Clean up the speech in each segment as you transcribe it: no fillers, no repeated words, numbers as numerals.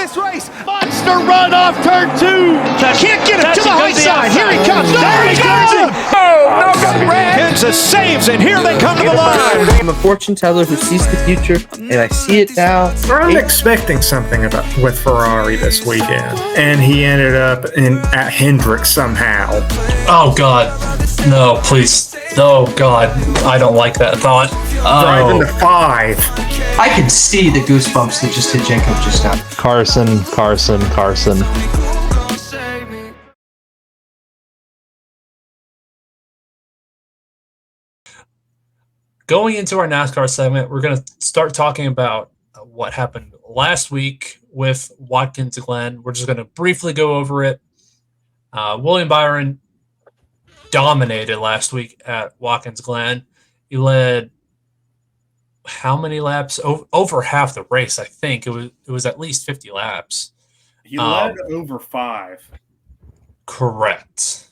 this race. Monster run off turn 2. Can't get it to the high side. Here he comes. There he goes. Oh, no, Kansas saves, and here they come to the line. I'm a fortune teller who sees the future, and I see it now. I'm expecting something with Ferrari this weekend, and he ended up at Hendrick somehow. Oh, God. No, please. Oh, God. I don't like that thought. Driving to 5. I can see the goosebumps that just hit Jacob just now. Carson. Going into our NASCAR segment, we're going to start talking about what happened last week with Watkins Glen. We're just going to briefly go over it. William Byron dominated last week at Watkins Glen. He led how many laps? Over half the race, I think. It was at least 50 laps. He led over 5. Correct.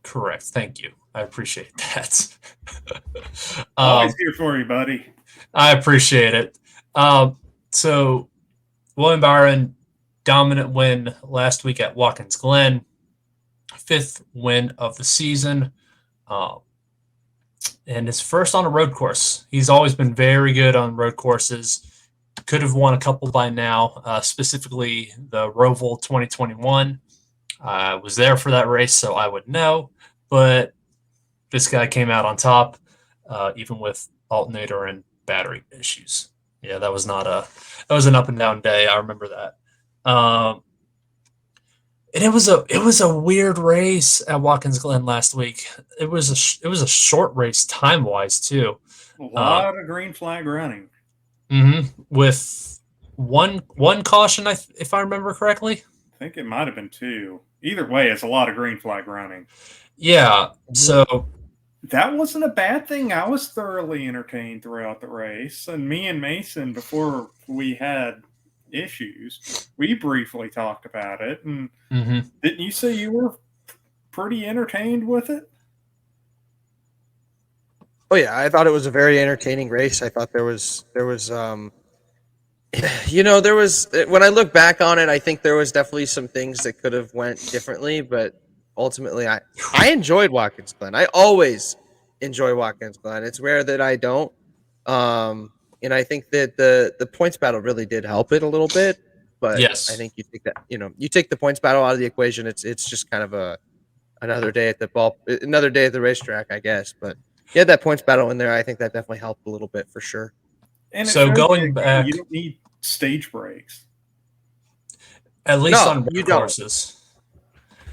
Thank you. I appreciate that. Always here for you, buddy. I appreciate it. So William Byron, dominant win last week at Watkins Glen. 5th win of the season. And his first on a road course. He's always been very good on road courses. Could have won a couple by now, specifically the Roval 2021. I was there for that race, so I would know. But this guy came out on top, even with alternator and battery issues. Yeah, that was an up and down day. I remember that. And it was a weird race at Watkins Glen last week. It was a short race time wise too. A lot of green flag running. With one caution, if I remember correctly. I think it might have been 2. Either way, it's a lot of green flag running. Yeah. So that wasn't a bad thing. I was thoroughly entertained throughout the race, and me and Mason, before we had issues, we briefly talked about it, and didn't you say you were pretty entertained with it? Oh yeah, I thought it was a very entertaining race. I thought there was when I look back on it, I think there was definitely some things that could have went differently, but ultimately I enjoyed Watkins Glen. I always enjoy Watkins Glen. It's rare that I don't. And I think that the points battle really did help it a little bit, but yes. I think you take the points battle out of the equation. It's just kind of another day at the racetrack, I guess. But you had that points battle in there. I think that definitely helped a little bit for sure. And so going back, you don't need stage breaks, at least on road courses.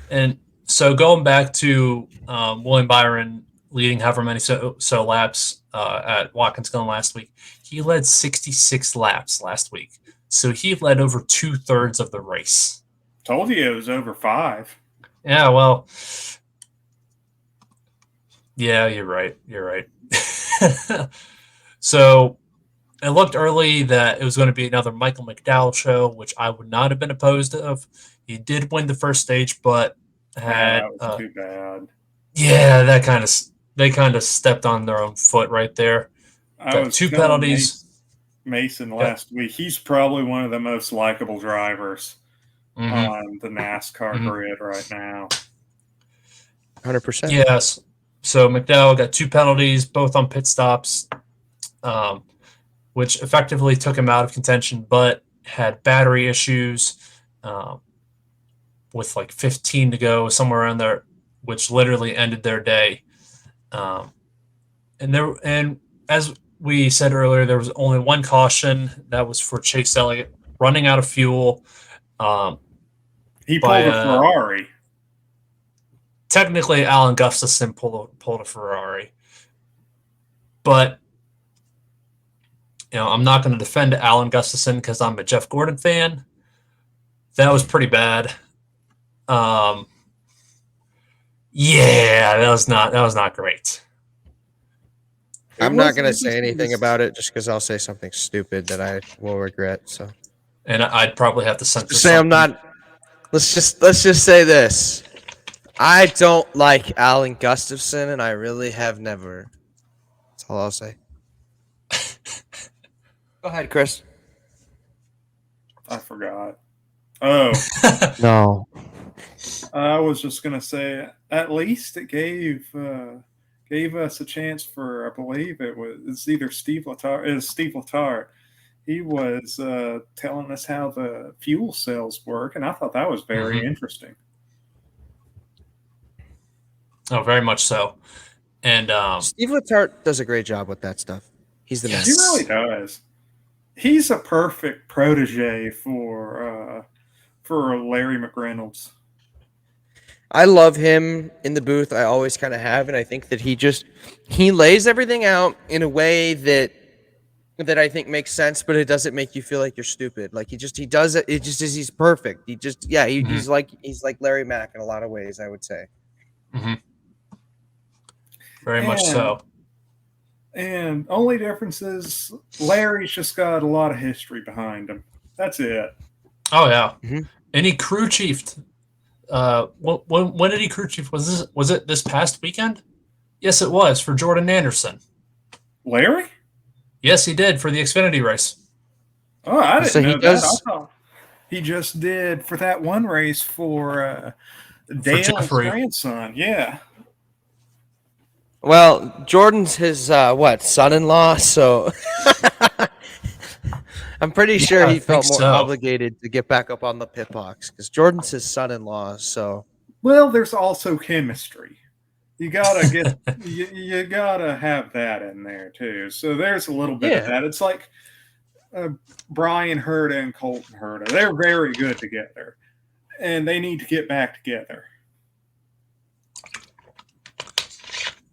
And so going back to William Byron leading however many so laps at Watkins Glen last week. He led 66 laps last week. So he led over 2/3 of the race. Told you it was over 5. Yeah, well, yeah, you're right. So it looked early that it was going to be another Michael McDowell show, which I would not have been opposed of. He did win the first stage, but had that was too bad. Yeah, they kind of stepped on their own foot right there. I was 2 penalties. Mason last week. He's probably one of the most likable drivers on the NASCAR grid right now. 100%. Yes. So McDowell got 2 penalties, both on pit stops, which effectively took him out of contention, but had battery issues with like 15 to go, somewhere around there, which literally ended their day. And as we said earlier, there was only one caution. That was for Chase Elliott running out of fuel. He pulled a Ferrari. Technically, Alan Gustafson pulled a Ferrari. But, I'm not going to defend Alan Gustafson because I'm a Jeff Gordon fan. That was pretty bad. Yeah, that was not great. I'm not going to say anything about it just because I'll say something stupid that I will regret. So, and I'd probably have to censor. Say I'm not. Let's just say this. I don't like Alan Gustafson, and I really have never. That's all I'll say. Go ahead, Chris. I forgot. Oh, No. I was just gonna say, at least it gave us a chance for, I believe it's either Steve Letarte. It was Steve Letarte. He was telling us how the fuel cells work, and I thought that was very interesting. Oh, very much so. And Steve Letarte does a great job with that stuff. He's the man. He really does. He's a perfect protege for Larry McReynolds. I love him in the booth. I always kind of have, and I think that he lays everything out in a way that I think makes sense, but it doesn't make you feel like you're stupid. Like he does it. It just is. He's perfect. He's like Larry Mack in a lot of ways, I would say. Very much so. And only difference is Larry's just got a lot of history behind him. That's it. Oh yeah. And he crew chiefed. When did he crew chief? Was it this past weekend? Yes, it was for Jordan Anderson. Larry? Yes, he did for the Xfinity race. Oh, I didn't know that. I thought he just did for that one race for Dale's grandson. Yeah. Well, Jordan's his son-in-law, so I'm pretty sure he felt more obligated to get back up on the pit box because Jordan's his son-in-law. So, well, there's also chemistry. You gotta you gotta have that in there too. So there's a little bit of that. It's like Brian Herta and Colton Herta. They're very good together, and they need to get back together.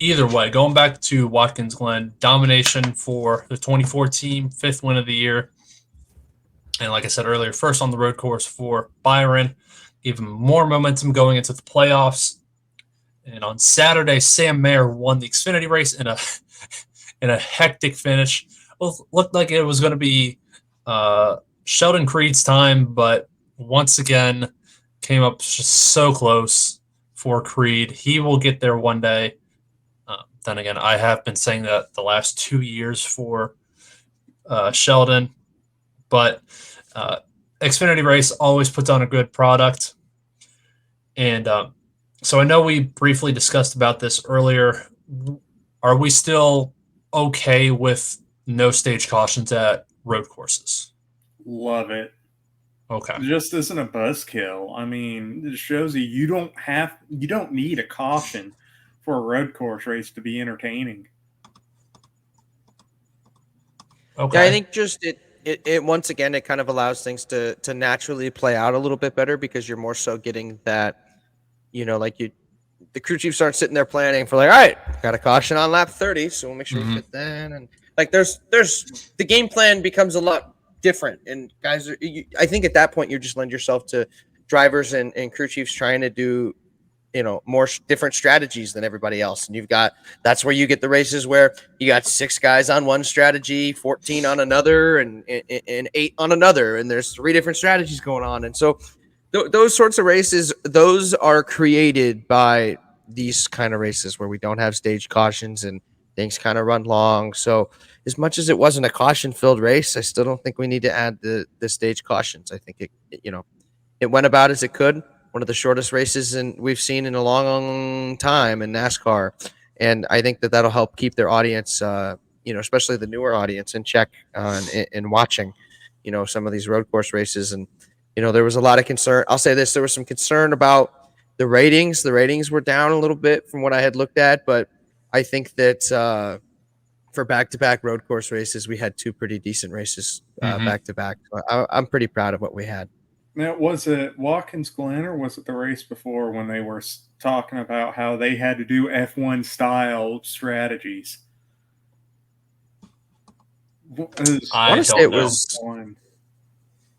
Either way, going back to Watkins Glen, domination for the 24 team, 5th win of the year. And like I said earlier, first on the road course for Byron, even more momentum going into the playoffs. And on Saturday, Sam Mayer won the Xfinity race in a hectic finish. Looked like it was going to be Sheldon Creed's time, but once again came up just so close for Creed. He will get there one day. Then again, I have been saying that the last 2 years for Sheldon, but Xfinity race always puts on a good product. And so I know we briefly discussed about this earlier. Are we still okay with no stage cautions at road courses? Love it. Okay. It just isn't a buzzkill. I mean, it shows you don't need a caution for a road course race to be entertaining. Okay. Yeah, I think just it once again it kind of allows things to naturally play out a little bit better because you're more so getting that, the crew chiefs aren't sitting there planning for like, all right, got a caution on lap 30, so we'll make sure we fit that. And like there's the game plan becomes a lot different. And guys, I think at that point you just lend yourself to drivers and crew chiefs trying to do more different strategies than everybody else. And that's where you get the races where you got 6 guys on one strategy, 14 on another, and 8 on another. And there's 3 different strategies going on. And so those sorts of races, those are created by these kind of races where we don't have stage cautions and things kind of run long. So as much as it wasn't a caution filled race, I still don't think we need to add the stage cautions. I think it went about as it could. One of the shortest races we've seen in a long, long time in NASCAR. And I think that'll help keep their audience, especially the newer audience, in check in watching, some of these road course races. And, there was a lot of concern. I'll say this, there was some concern about the ratings. The ratings were down a little bit from what I had looked at, but I think that for back-to-back road course races, we had 2 pretty decent races back-to-back. So I'm pretty proud of what we had. Now, was it Watkins Glen or was it the race before when they were talking about how they had to do F1 style strategies? I want to say it was.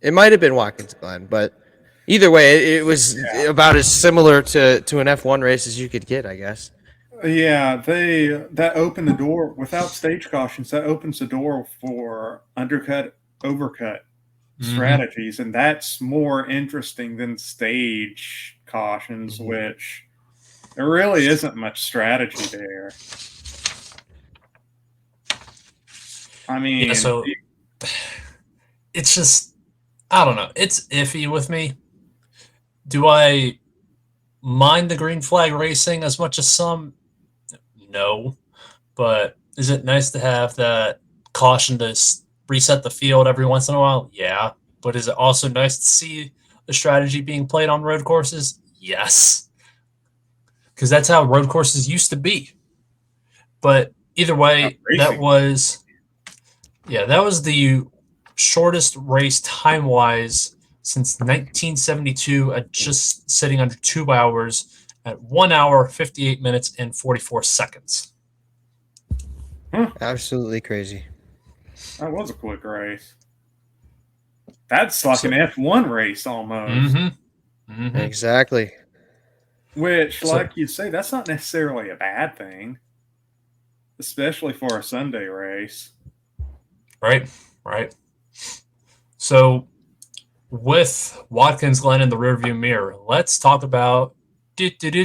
It might have been Watkins Glen, but either way, it was about as similar to an F1 race as you could get, I guess. Yeah, that opened the door without stage cautions. That opens the door for undercut, overcut strategies, and that's more interesting than stage cautions, which there really isn't much strategy there. I mean, so it's just, I don't know. It's iffy with me Do I mind the green flag racing as much as some? No. But is it nice to have that caution to reset the field every once in a while? Yeah. But is it also nice to see the strategy being played on road courses? Yes. Because that's how road courses used to be. But either way, that was the shortest race time-wise since 1972 at just sitting under 2 hours at 1 hour, 58 minutes, and 44 seconds. Absolutely crazy. That was a quick race. That's like an F1 race almost. Exactly. Which, like you say, that's not necessarily a bad thing, especially for a Sunday race. Right. So, with Watkins Glen in the rearview mirror, let's talk about Daytona.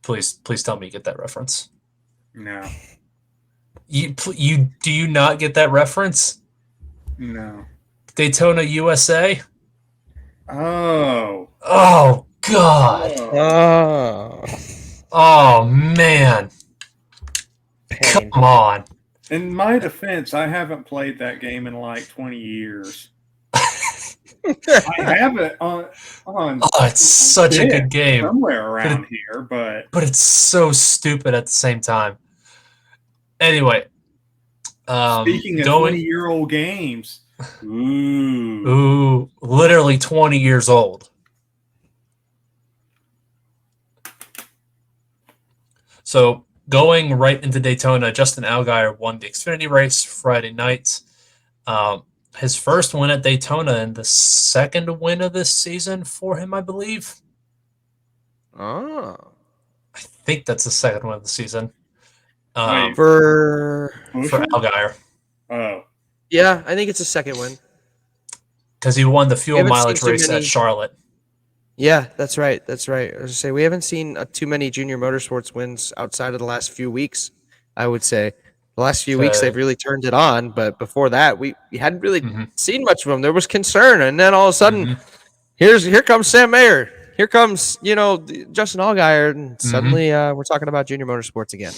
Please tell me you get that reference. No. You do you not get that reference? No. Daytona, USA. Oh. Oh God. Oh man. Pain. Come on. In my defense, I haven't played that game in like 20 years. I have it on. Oh, it's such a good game. Somewhere around here, but it's so stupid at the same time. Anyway, speaking of 20-year-old games, ooh, literally 20 years old. So going right into Daytona, Justin Allgaier won the Xfinity race Friday night. His first win at Daytona and the second win of this season for him, I believe. Oh. I think that's the second win of the season. For Allgaier. Oh. Yeah, I think it's a second win. Because he won the fuel mileage race at Charlotte. Yeah, that's right. I was going to say, we haven't seen too many junior motorsports wins outside of the last few weeks, I would say. The last few weeks, they've really turned it on. But before that, we hadn't really seen much of them. There was concern. And then all of a sudden, here comes Sam Mayer. Here comes, Justin Allgaier. And suddenly we're talking about junior motorsports again.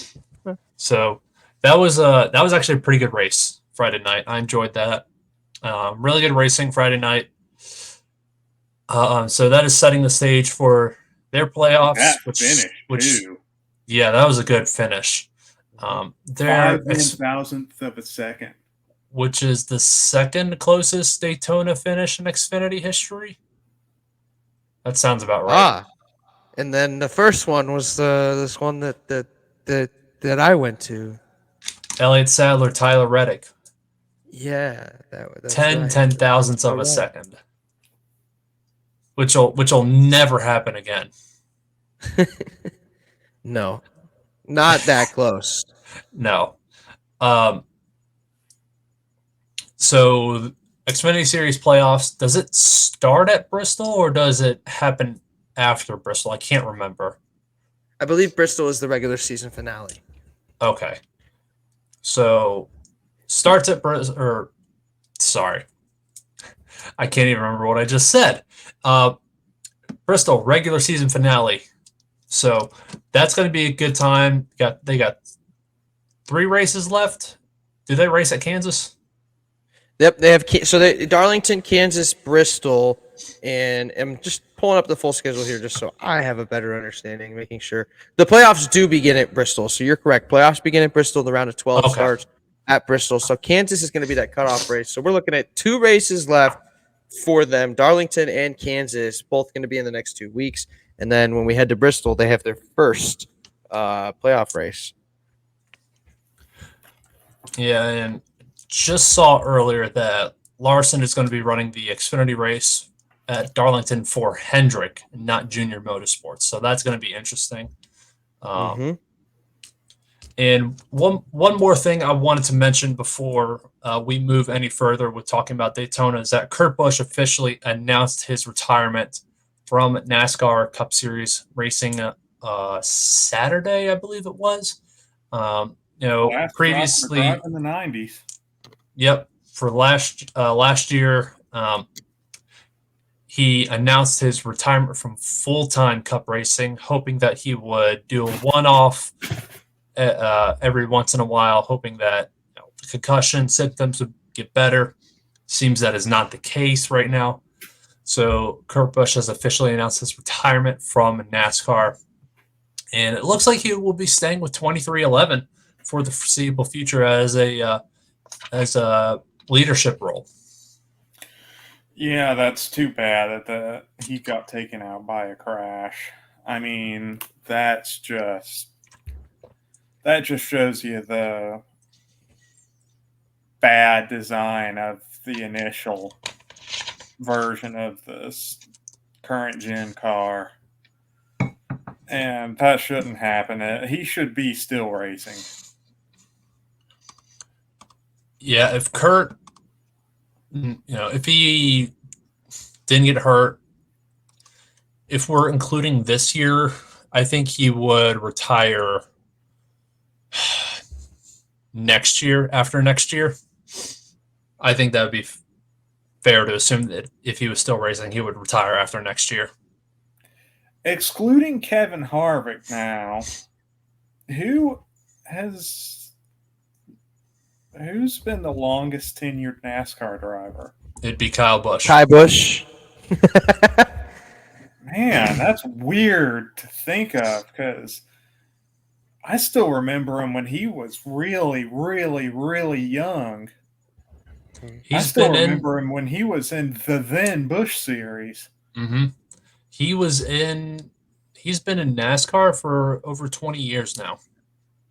So that was actually a pretty good race Friday night. I enjoyed that. Really good racing Friday night. So that is setting the stage for their playoffs. That that was a good finish. 5/1000th of a second, which is the second closest Daytona finish in Xfinity history. That sounds about right. And then the first one was this one that I went to. Elliott Sadler, Tyler Reddick. Yeah, that's 10/10,000ths of a second. Which'll never happen again. No, not that close. No. So Xfinity Series playoffs, does it start at Bristol or does it happen after Bristol? I can't remember. I believe Bristol is the regular season finale. Okay. So starts at Bristol, I can't even remember what I just said. Bristol regular season finale. So that's going to be a good time. They got 3 races left. Do they race at Kansas? Yep, they have. So Darlington, Kansas, Bristol, and I'm just pulling up the full schedule here just so I have a better understanding, making sure the playoffs do begin at Bristol. So you're correct. Playoffs begin at Bristol. The round of 12 starts at Bristol. So Kansas is going to be that cutoff race. So we're looking at 2 races left for them. Darlington and Kansas both going to be in the next 2 weeks. And then when we head to Bristol, they have their first playoff race. Yeah, and just saw earlier that Larson is going to be running the Xfinity race at Darlington for Hendrick, not Junior Motorsports. So that's going to be interesting. And one more thing I wanted to mention before we move any further with talking about Daytona is that Kurt Busch officially announced his retirement from NASCAR Cup Series racing Saturday, I believe it was. Previously in the 90s. Yep. For last year, he announced his retirement from full-time Cup racing, hoping that he would do a one-off every once in a while, hoping that the concussion symptoms would get better. Seems that is not the case right now. So Kurt Busch has officially announced his retirement from NASCAR, and it looks like he will be staying with 2311 for the foreseeable future as a leadership role. Yeah, that's too bad that he got taken out by a crash. I mean, that just shows you the bad design of the initial version of this current gen car. And that shouldn't happen. He should be still racing. Yeah, if Kurt, if he didn't get hurt, if we're including this year, I think he would retire next year, after next year. I think that would be fair to assume that if he was still racing, he would retire after next year. Excluding Kevin Harvick now, who's been the longest tenured NASCAR driver? It'd be Kyle Busch. Kyle Busch. Man, that's weird to think of because I still remember him when he was really, really, really young. I still remember him when he was in the then Busch series. Mm-hmm. He's been in NASCAR for over 20 years now.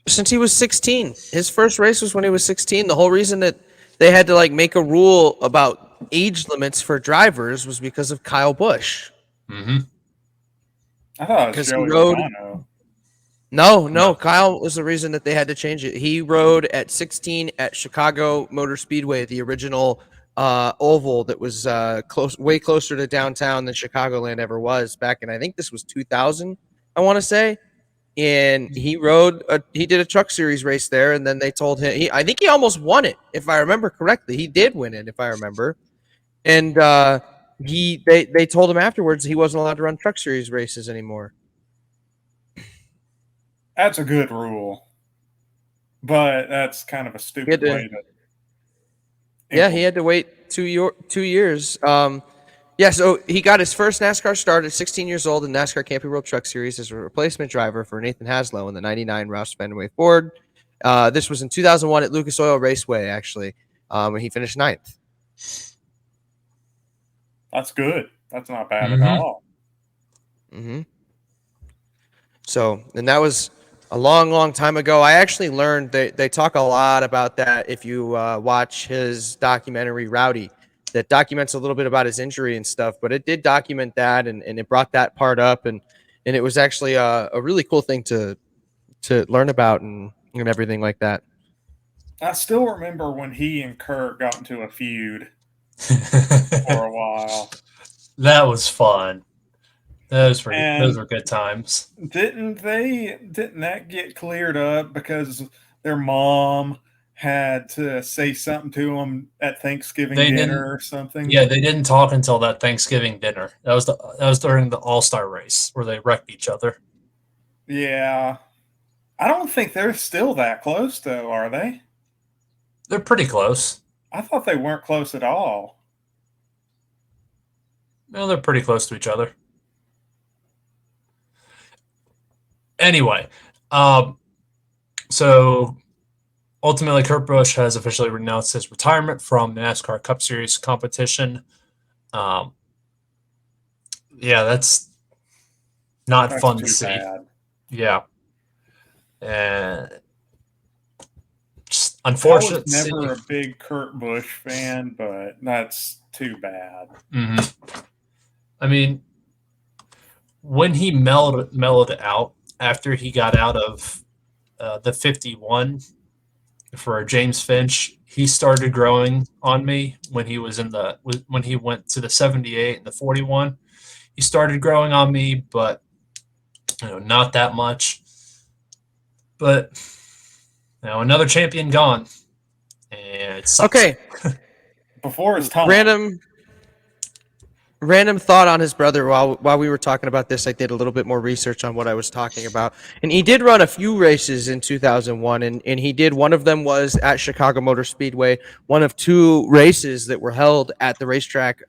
Since he was 16. His first race was when he was 16. The whole reason that they had to make a rule about age limits for drivers was because of Kyle Busch. Mm-hmm. I thought it was Joey Logano. No, Kyle was the reason that they had to change it. He rode at 16 at Chicago Motor Speedway, the original oval that was way closer to downtown than Chicagoland ever was back in, I think this was 2000, I want to say. And he did a truck series race there, and then they told him, I think he almost won it, if I remember correctly. He did win it, if I remember. And they told him afterwards he wasn't allowed to run truck series races anymore. That's a good rule, but that's kind of a stupid way to. Yeah, he had to wait 2 years. So he got his first NASCAR start at 16 years old in NASCAR Camping World Truck Series as a replacement driver for Nathan Haslow in the 99 Roush Fenway Ford. This was in 2001 at Lucas Oil Raceway, actually, when he finished 9th. That's good. That's not bad at all. Mm-hmm. So, and that was a long, long time ago. I actually learned they talk a lot about that if you watch his documentary, Rowdy, that documents a little bit about his injury and stuff, but it did document that and it brought that part up and it was actually a really cool thing to learn about and everything like that. I still remember when he and Kurt got into a feud for a while. That was fun. Those were good times. Didn't that get cleared up because their mom had to say something to him at Thanksgiving dinner or something? Yeah, they didn't talk until that Thanksgiving dinner. That was during the All-Star race where they wrecked each other. Yeah. I don't think they're still that close though, are they? They're pretty close. I thought they weren't close at all. No, they're pretty close to each other. Anyway, so ultimately, Kurt Busch has officially announced his retirement from the NASCAR Cup Series competition. Yeah, that's not fun to see. Bad. Yeah, and just unfortunate. I was never a big Kurt Busch fan, but that's too bad. Mm-hmm. I mean, when he mellowed out after he got out of the 51 for James Finch, he started growing on me when he was when he went to the 78 and the 41. He started growing on me, but not that much. But another champion gone. and it sucks. Okay. Before his time. Random thought on his brother while we were talking about this. I did a little bit more research on what I was talking about. And he did run a few races in 2001, and he did. One of them was at Chicago Motor Speedway, one of 2 races that were held at the racetrack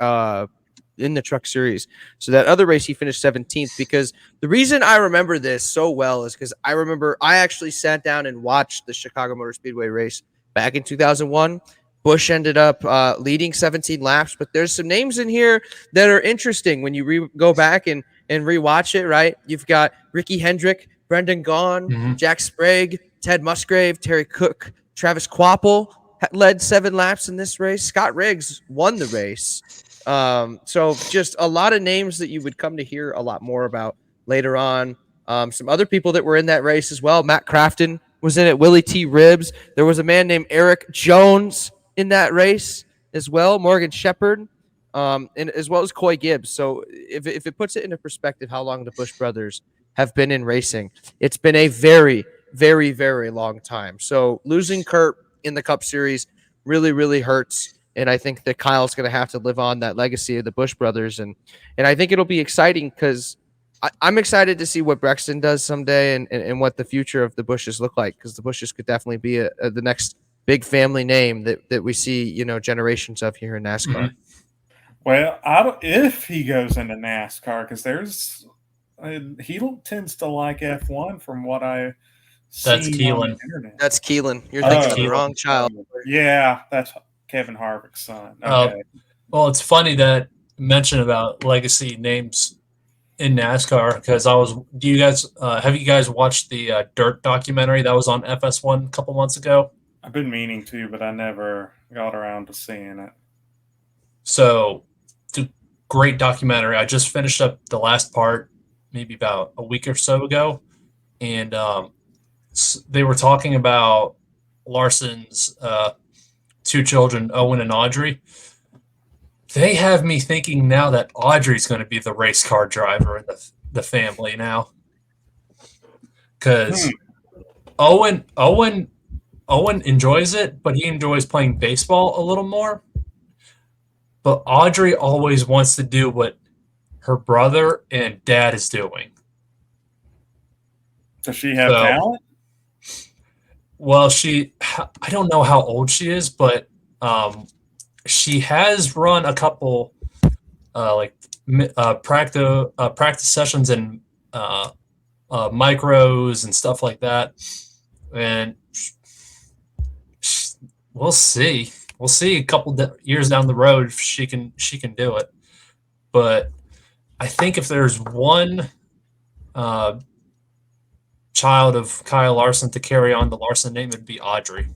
in the Truck Series. So that other race, he finished 17th, because the reason I remember this so well is because I remember I actually sat down and watched the Chicago Motor Speedway race back in 2001. Busch ended up leading 17 laps, but there's some names in here that are interesting when you go back and rewatch it, right? You've got Ricky Hendrick, Brendan Gaughan, Jack Sprague, Ted Musgrave, Terry Cook, Travis Quapple led 7 laps in this race. Scott Riggs won the race. So just a lot of names that you would come to hear a lot more about later on. Some other people that were in that race as well. Matt Crafton was in it. Willie T. Ribbs. There was a man named Eric Jones in that race as well. Morgan Shepherd, and as well as Coy Gibbs. So if it puts it into perspective how long the Busch brothers have been in racing, it's been a very, very, very long time. So losing Kurt in the Cup Series really, really hurts. And I think that Kyle's going to have to live on that legacy of the Busch brothers. And I think it'll be exciting, because I'm excited to see what Brexton does someday, and what the future of the Bushes look like, because the Bushes could definitely be the next big family name that we see, generations of here in NASCAR. Well, if he goes into NASCAR, because he tends to like F1 from what I see. That's Keelan. That's Keelan. You're thinking of the wrong child. Yeah, that's Kevin Harvick's son. Okay. Well, it's funny that mention about legacy names in NASCAR, because have you guys watched the Dirt documentary that was on FS1 a couple months ago? I've been meaning to, but I never got around to seeing it. So, it's a great documentary. I just finished up the last part maybe about a week or so ago, and they were talking about Larson's 2 children, Owen and Audrey. They have me thinking now that Audrey's going to be the race car driver in the family now, because Owen enjoys it, but he enjoys playing baseball a little more. But Audrey always wants to do what her brother and dad is doing. Does she have talent? Well, I don't know how old she is, but she has run a couple practice sessions and micros and stuff like that, and we'll see. We'll see a couple years down the road if she can do it. But I think if there's one child of Kyle Larson to carry on the Larson name, it'd be Audrey.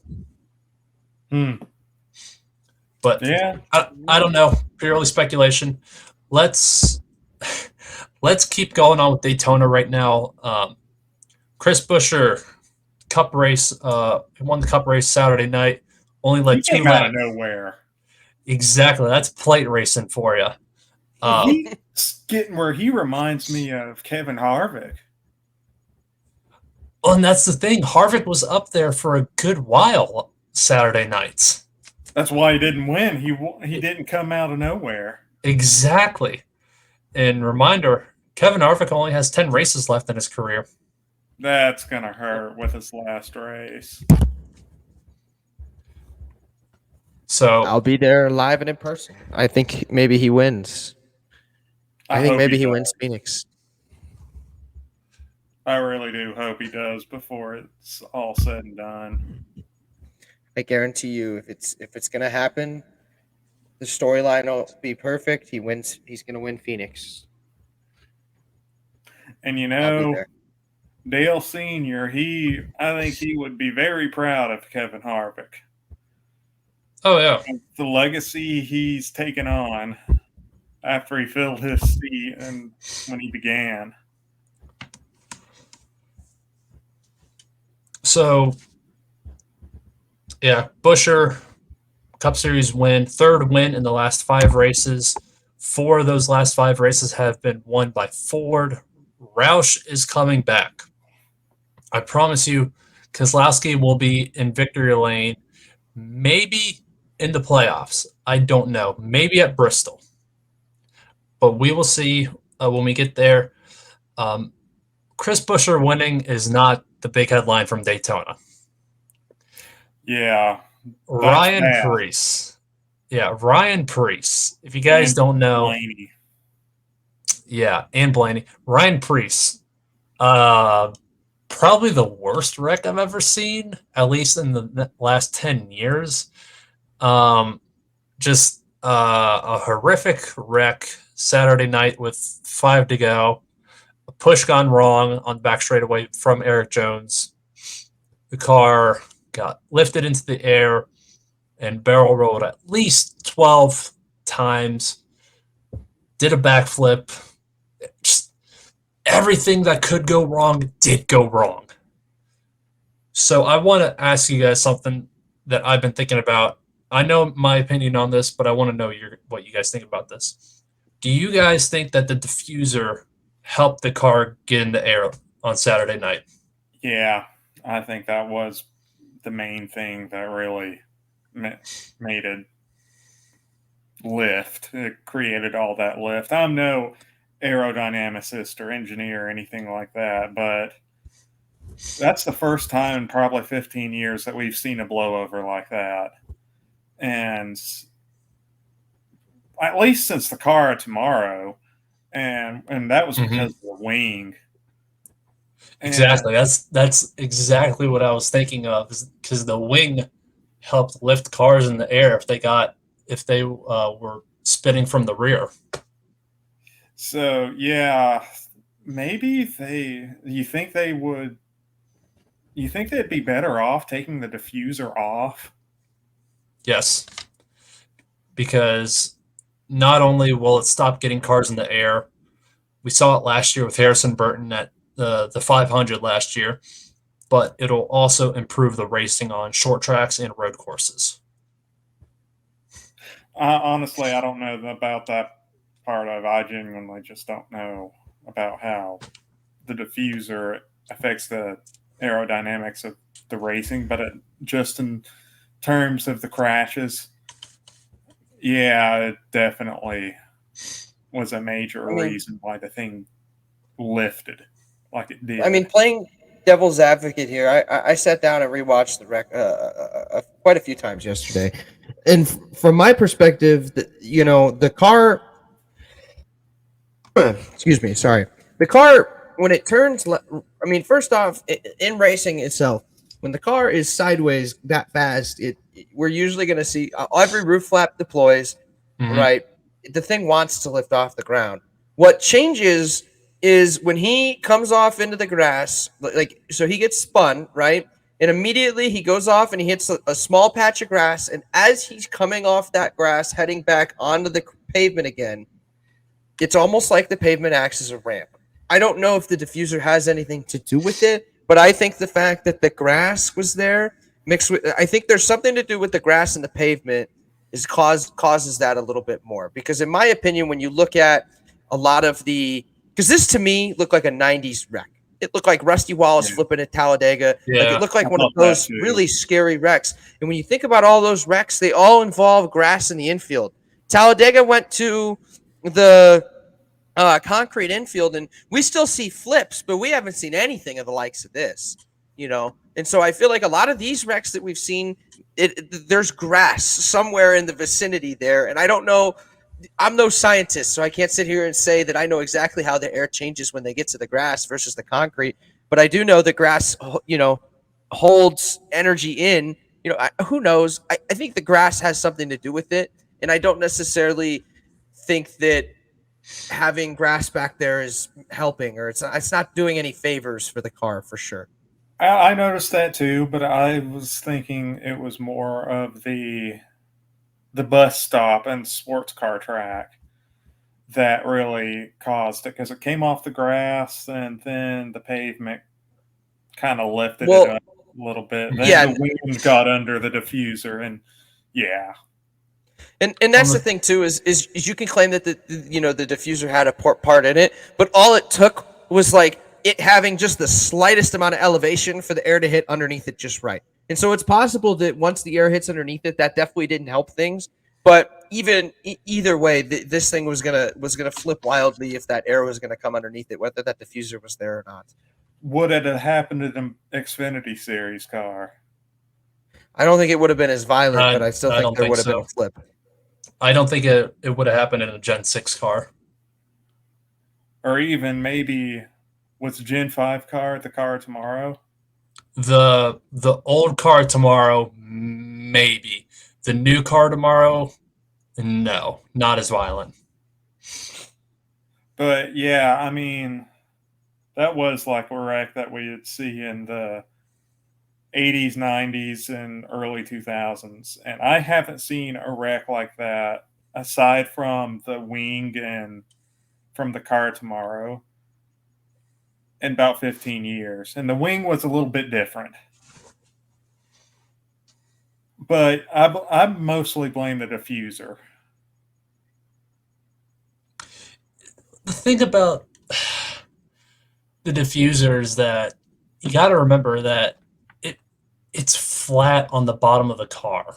But yeah, I don't know. Purely speculation. Let's keep going on with Daytona right now. Chris Buescher, Cup race, won the Cup race Saturday night. Only led 2 laps. Out of nowhere. Exactly. That's plate racing for you. He's getting where he reminds me of Kevin Harvick. Well, and that's the thing. Harvick was up there for a good while Saturday nights. That's why he didn't win. He didn't come out of nowhere. Exactly. And reminder, Kevin Harvick only has 10 races left in his career. That's going to hurt with his last race. So I'll be there live and in person. I think maybe he wins. I think maybe he wins Phoenix. I really do hope he does before it's all said and done. I guarantee you, if it's gonna happen, the storyline will be perfect. He wins. He's gonna win Phoenix. And Dale Sr., I think he would be very proud of Kevin Harvick. Oh, yeah. The legacy he's taken on after he filled his seat and when he began. So, yeah, Buescher, Cup Series win, 3rd win in the last 5 races. 4 of those last 5 races have been won by Ford. Roush is coming back. I promise you, Keselowski will be in victory lane maybe in the playoffs. I don't know. Maybe at Bristol. But we will see when we get there. Chris Buescher winning is not the big headline from Daytona. Yeah. Ryan Preece. Yeah, Ryan Preece. If you guys don't know. Blaney. Yeah, and Blaney. Ryan Preece. Probably the worst wreck I've ever seen, at least in the last 10 years. Just a horrific wreck Saturday night with 5 to go. A push gone wrong on the back straightaway from Eric Jones. The car got lifted into the air and barrel rolled at least 12 times. Did a backflip. Just everything that could go wrong did go wrong. So I want to ask you guys something that I've been thinking about. I know my opinion on this, but I want to know what you guys think about this. Do you guys think that the diffuser helped the car get in the air on Saturday night? Yeah, I think that was the main thing that really made it lift. It created all that lift. I'm no aerodynamicist or engineer or anything like that, but that's the first time in probably 15 years that we've seen a blowover like that. And at least since the car tomorrow, and that was because of the wing. Exactly. That's exactly what I was thinking of, because the wing helped lift cars in the air if they were spinning from the rear. So yeah, maybe you think they'd be better off taking the diffuser off? Yes, because not only will it stop getting cars in the air, we saw it last year with Harrison Burton at the 500 last year, but it'll also improve the racing on short tracks and road courses. Honestly, I don't know about that part of it. I genuinely just don't know about how the diffuser affects the aerodynamics of the racing, but just in terms of the crashes, yeah, it definitely was a major reason why the thing lifted like it did. I mean, playing devil's advocate here, I sat down and rewatched the wreck quite a few times yesterday, and from my perspective, the car. Excuse me, sorry. The car, when it turns, first off, in racing itself, when the car is sideways that fast, we're usually going to see every roof flap deploys, right? The thing wants to lift off the ground. What changes is when he comes off into the grass, so he gets spun, right? And immediately he goes off and he hits a small patch of grass. And as he's coming off that grass, heading back onto the pavement again, it's almost like the pavement acts as a ramp. I don't know if the diffuser has anything to do with it, but I think the fact that the grass was there mixed with, I think there's something to do with the grass and the pavement causes that a little bit more. Because in my opinion, when you look at a lot of because this to me looked like a 90s wreck. It looked like Rusty Wallace flipping at Talladega. Yeah, it looked like one of those really scary wrecks. And when you think about all those wrecks, they all involve grass in the infield. Talladega went to the concrete infield, and we still see flips, but we haven't seen anything of the likes of this, And so I feel like a lot of these wrecks that we've seen, there's grass somewhere in the vicinity there. And I don't know. I'm no scientist, so I can't sit here and say that I know exactly how the air changes when they get to the grass versus the concrete. But I do know that grass, holds energy in. Who knows? I think the grass has something to do with it, and I don't necessarily think that having grass back there is helping, or it's not doing any favors for the car for sure. I noticed that too, but I was thinking it was more of the bus stop and sports car track that really caused it, because it came off the grass and then the pavement kind of lifted it up a little bit. Then the wind got under the diffuser, and And that's the thing too is you can claim that the diffuser had a part in it, but all it took was like it having just the slightest amount of elevation for the air to hit underneath it just right. And so it's possible that once the air hits underneath it, that definitely didn't help things. But even either way, this thing was gonna flip wildly if that air was gonna come underneath it, whether that diffuser was there or not. Would it have happened to the Xfinity Series car? I don't think it would have been as violent, but I still think don't there think would have been so. a flip. I don't think it would have happened in a Gen 6 car. Or even maybe what's Gen 5 car, the car tomorrow? The old car tomorrow, maybe. The new car tomorrow, no, not as violent. But yeah, I mean, that was like a wreck that we would see in the 80s, 90s, and early 2000s. And I haven't seen a wreck like that aside from the wing and from the car tomorrow in about 15 years. And the wing was a little bit different. But I mostly blame the diffuser. The thing about the diffuser is that you got to remember that it's flat on the bottom of the car.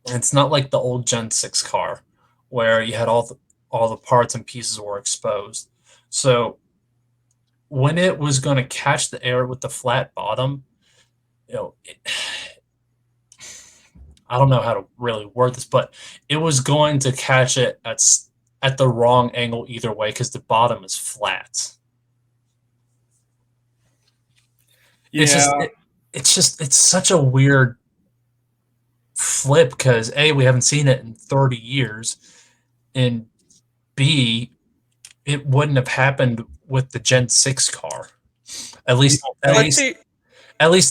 And it's not like the old Gen 6 car where you had all the parts and pieces were exposed. So when it was going to catch the air with the flat bottom, I don't know how to really word this, but it was going to catch it at the wrong angle either way because the bottom is flat. Yeah. It's such a weird flip because A, we haven't seen it in 30 years, and B, it wouldn't have happened with the Gen 6 car. At least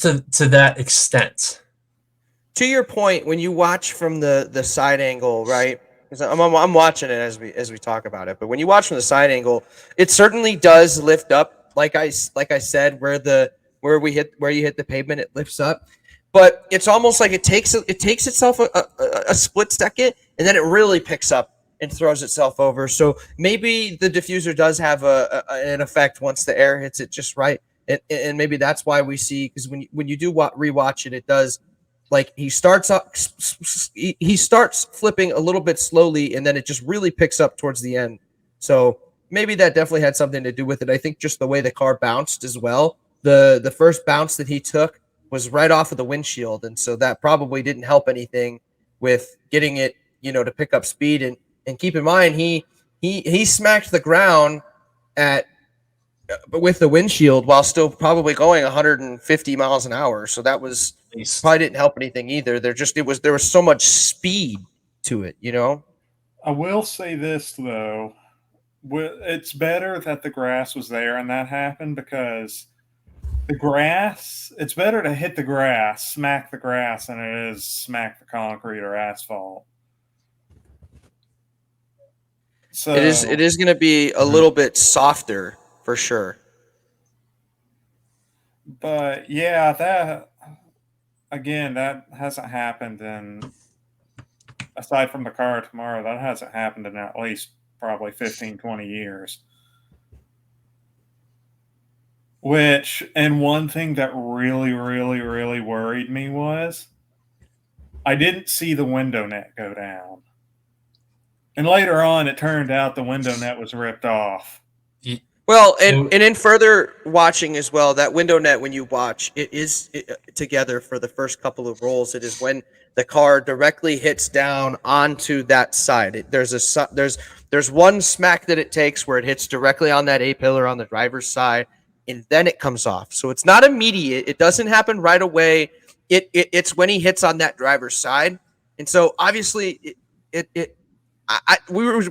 to that extent. To your point, when you watch from the side angle, right? Because I'm watching it as we talk about it, but when you watch from the side angle, it certainly does lift up. Like I said, where you hit the pavement, it lifts up. But it's almost like it takes itself a split second, and then it really picks up and throws itself over. So maybe the diffuser does have an effect once the air hits it just right, and maybe that's why we see, because when you do rewatch it, it does. Like he starts flipping a little bit slowly, and then it just really picks up towards the end. So maybe that definitely had something to do with it. I think just the way the car bounced as well. The first bounce that he took was right off of the windshield, and so that probably didn't help anything with getting it, to pick up speed. And keep in mind, he smacked the ground with the windshield while still probably going 150 miles an hour. So that was probably didn't help anything either. There was so much speed to it, I will say this though, it's better that the grass was there and that happened, because the grass, it's better to hit the grass, smack the grass, than it is smack the concrete or asphalt. So it is going to be a little bit softer for sure. But yeah, that hasn't happened aside from the car tomorrow, that hasn't happened in at least probably 15, 20 years. And one thing that really, really, really worried me was I didn't see the window net go down. And later on, it turned out the window net was ripped off. Well, and in further watching as well, that window net, when you watch, it is together for the first couple of rolls. It is when the car directly hits down onto that side. There's one smack that it takes where it hits directly on that A-pillar on the driver's side, and then it comes off. So it's not immediate. It doesn't happen right away. It's when he hits on that driver's side. And so obviously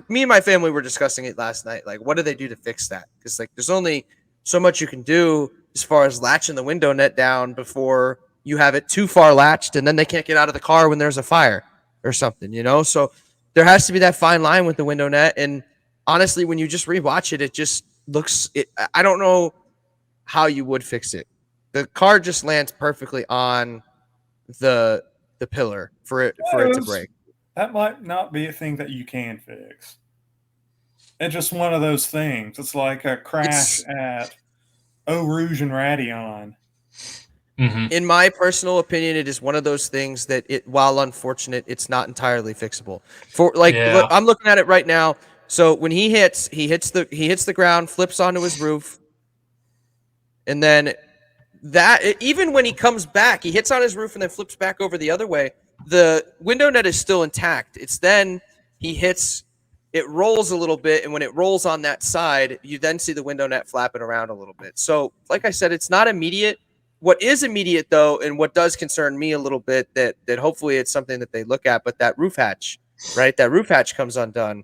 me and my family were discussing it last night. Like, what do they do to fix that? Because there's only so much you can do as far as latching the window net down before you have it too far latched, and then they can't get out of the car when there's a fire or something, So there has to be that fine line with the window net. And honestly, when you just rewatch it, it just looks. I don't know how you would fix it. The car just lands perfectly on the pillar for it to break. That might not be a thing that you can fix. It's just one of those things. It's like a crash at Eau Rouge and Radeon. In my personal opinion, it is one of those things that while unfortunate, it's not entirely fixable. I'm looking at it right now. So when he hits the ground, flips onto his roof, and then even when he comes back, he hits on his roof and then flips back over the other way. The window net is still intact. It's then he hits, it rolls a little bit, and when it rolls on that side, you then see the window net flapping around a little bit. So, like I said, it's not immediate. What is immediate, though, and what does concern me a little bit, that hopefully it's something that they look at, but that roof hatch, right? That roof hatch comes undone.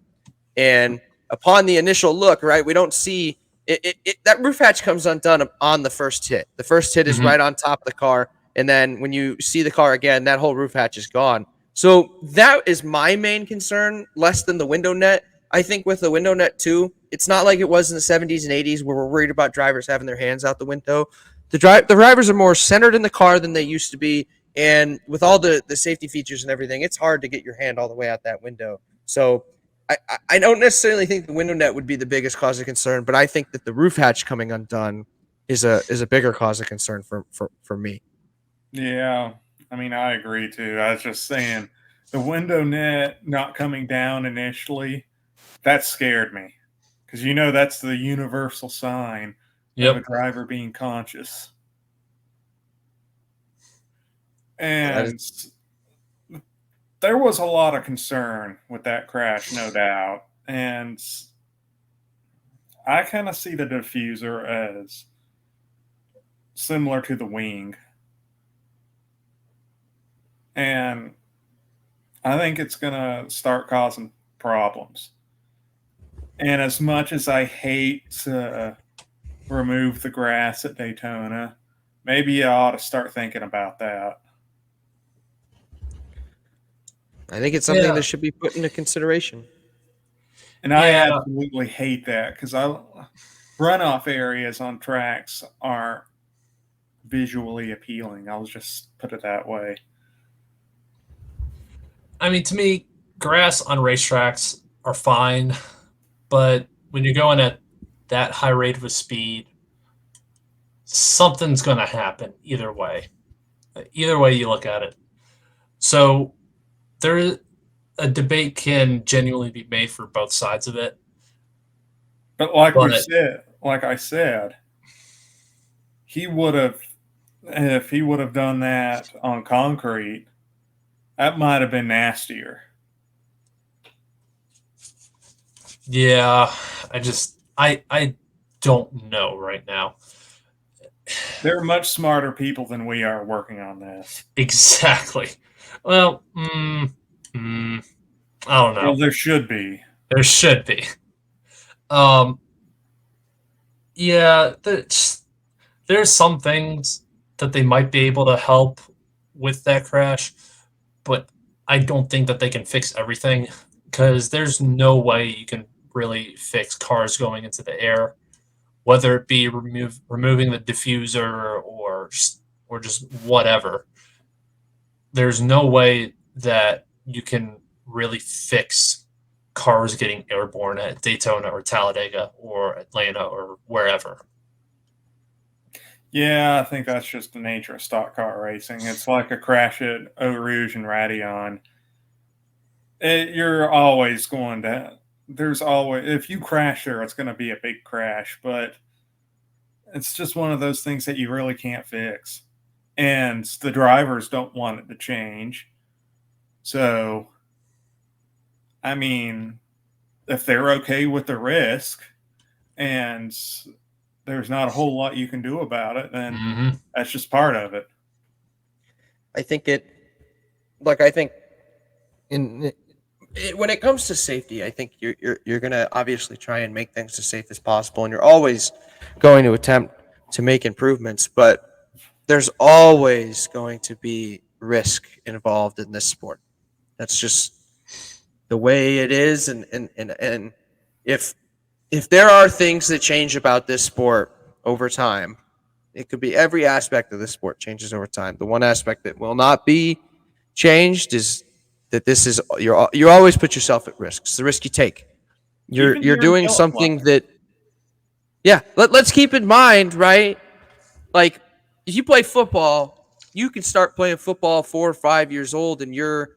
And upon the initial look, right, we don't see that roof hatch comes undone on the first hit. The first hit is right on top of the car. And then when you see the car again, that whole roof hatch is gone. So that is my main concern, less than the window net. I think with the window net too, it's not like it was in the 70s and 80s where we're worried about drivers having their hands out the window. The drivers are more centered in the car than they used to be. And with all the safety features and everything, it's hard to get your hand all the way out that window. So I don't necessarily think the window net would be the biggest cause of concern, but I think that the roof hatch coming undone is a bigger cause of concern for me. Yeah, I mean, I agree too. I was just saying the window net not coming down initially, that scared me because that's the universal sign of a driver being conscious. And there was a lot of concern with that crash, no doubt. And I kind of see the diffuser as similar to the wing. And I think it's going to start causing problems. And as much as I hate to remove the grass at Daytona, maybe you ought to start thinking about that. I think it's something that should be put into consideration. And I absolutely hate that because runoff areas on tracks aren't visually appealing. I'll just put it that way. I mean, to me, grass on racetracks are fine, but when you're going at that high rate of a speed, something's going to happen either way. Either way you look at it. So a debate can genuinely be made for both sides of it. But like I said, if he would have done that on concrete, that might have been nastier. Yeah, I don't know right now. There are much smarter people than we are working on this. Exactly. Well, I don't know. Well, there should be. There should be. Yeah, there's some things that they might be able to help with that crash, but I don't think that they can fix everything because there's no way you can really fix cars going into the air, whether it be removing the diffuser or just whatever. There's no way that you can really fix cars getting airborne at Daytona or Talladega or Atlanta or wherever. Yeah, I think that's just the nature of stock car racing. It's like a crash at Eau Rouge and Raidillon. You're always going to... if you crash there, it's going to be a big crash, but it's just one of those things that you really can't fix. And the drivers don't want it to change. So, I mean, if they're okay with the risk and there's not a whole lot you can do about it, then that's just part of it. I think when it comes to safety, I think you're going to obviously try and make things as safe as possible, and you're always going to attempt to make improvements, but there's always going to be risk involved in this sport. That's just the way it is, and if there are things that change about this sport over time, it could be every aspect of this sport changes over time. The one aspect that will not be changed is that you always put yourself at risk. It's the risk you take. You're doing something that, let's keep in mind, right? Like, if you play football, you can start playing football 4 or 5 years old, and you're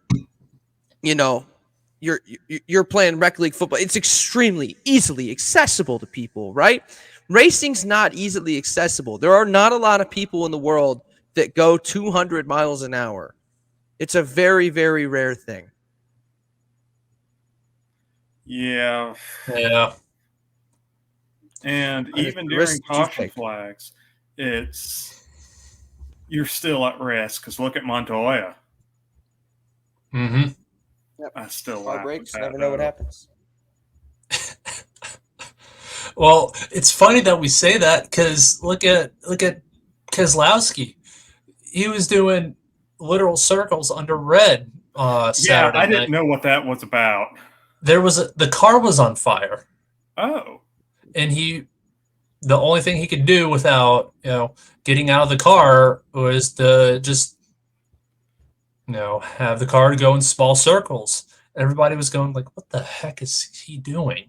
playing rec league football. It's extremely easily accessible to people, right? Racing's not easily accessible. There are not a lot of people in the world that go 200 miles an hour. It's a very, very rare thing. Yeah. Yeah. And even during caution flags, you're still at risk because look at Montoya. Mm-hmm. Yep. I still Car breaks, never know what happens. Well, it's funny that we say that because look at Keselowski. He was doing literal circles under red Saturday I didn't night. know what that was about. The car was on fire. Oh. And the only thing he could do without, getting out of the car was to just, have the car go in small circles. Everybody was going like, what the heck is he doing?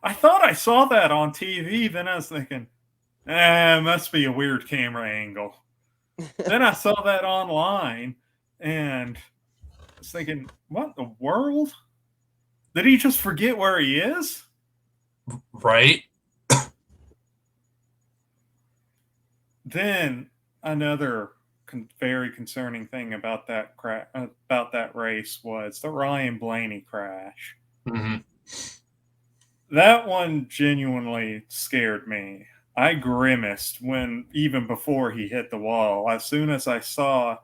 I thought I saw that on TV. Then I was thinking, it must be a weird camera angle. Then I saw that online and I was thinking, what in the world? Did he just forget where he is? Right. Then another very concerning thing about that race was the Ryan Blaney crash. Mm-hmm. That one genuinely scared me. I grimaced even before he hit the wall. As soon as I saw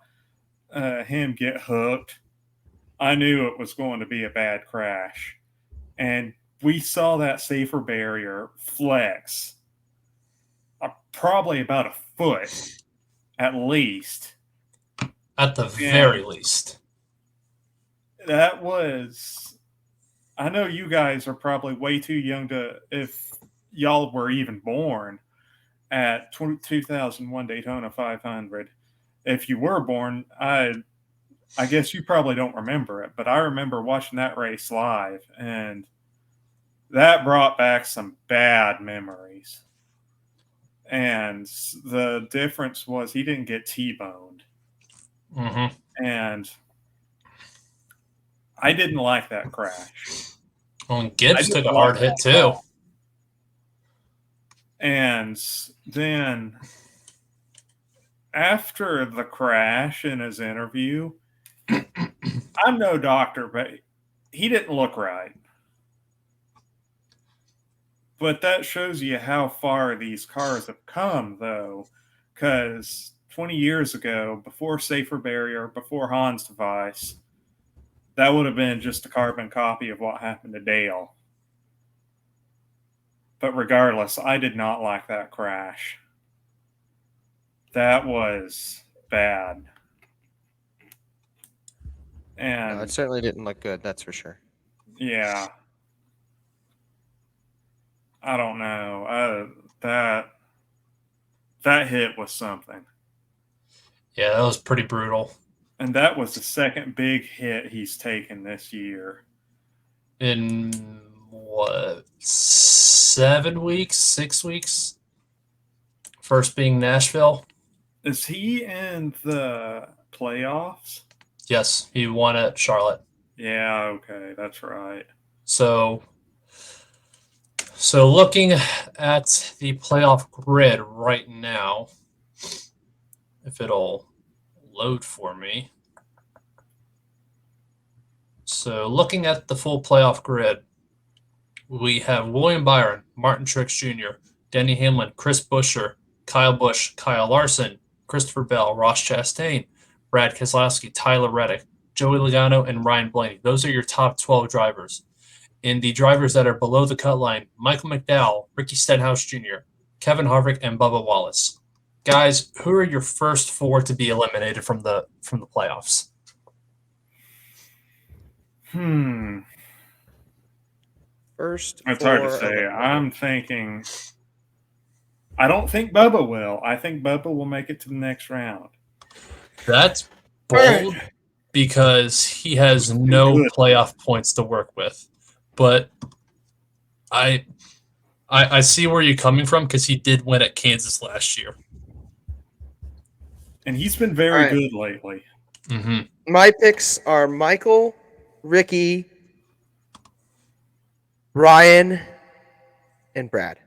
him get hooked, I knew it was going to be a bad crash. And we saw that safer barrier flex probably about a foot at least. At the very least. That was... I know you guys are probably way too young if y'all were even born at 2001 Daytona 500. If you were born, I guess you probably don't remember it, but I remember watching that race live, and that brought back some bad memories. And the difference was he didn't get T-boned. Mm-hmm. And I didn't like that crash. Well, and Gibbs took a hard hit too. And then after the crash in his interview, I'm no doctor, but he didn't look right. But that shows you how far these cars have come, though, because 20 years ago, before Safer Barrier, before Hahn's device, that would have been just a carbon copy of what happened to Dale. But regardless, I did not like that crash. That was bad. And No, it certainly didn't look good, that's for sure. Yeah. I don't know. That hit was something. Yeah, that was pretty brutal. And that was the second big hit he's taken this year. In what, 7 weeks, 6 weeks? First being Nashville. Is he in the playoffs? Yes, he won at Charlotte. Yeah, okay, that's right. So looking at the playoff grid right now, if it'll load for me. So looking at the full playoff grid, we have William Byron, Martin Truex Jr., Denny Hamlin, Chris Buescher, Kyle Busch, Kyle Larson, Christopher Bell, Ross Chastain, Brad Keselowski, Tyler Reddick, Joey Logano, and Ryan Blaney. Those are your top 12 drivers. In the drivers that are below the cut line, Michael McDowell, Ricky Stenhouse Jr., Kevin Harvick, and Bubba Wallace. Guys, who are your first four to be eliminated from the playoffs? First, it's hard to say. I'm thinking. I don't think Bubba will. I think Bubba will make it to the next round. That's bold because he has no playoff points to work with. But I I see where you're coming from because he did win at Kansas last year. And he's been very All right. good lately. Mm-hmm. My picks are Michael, Ricky, Ryan, and Brad.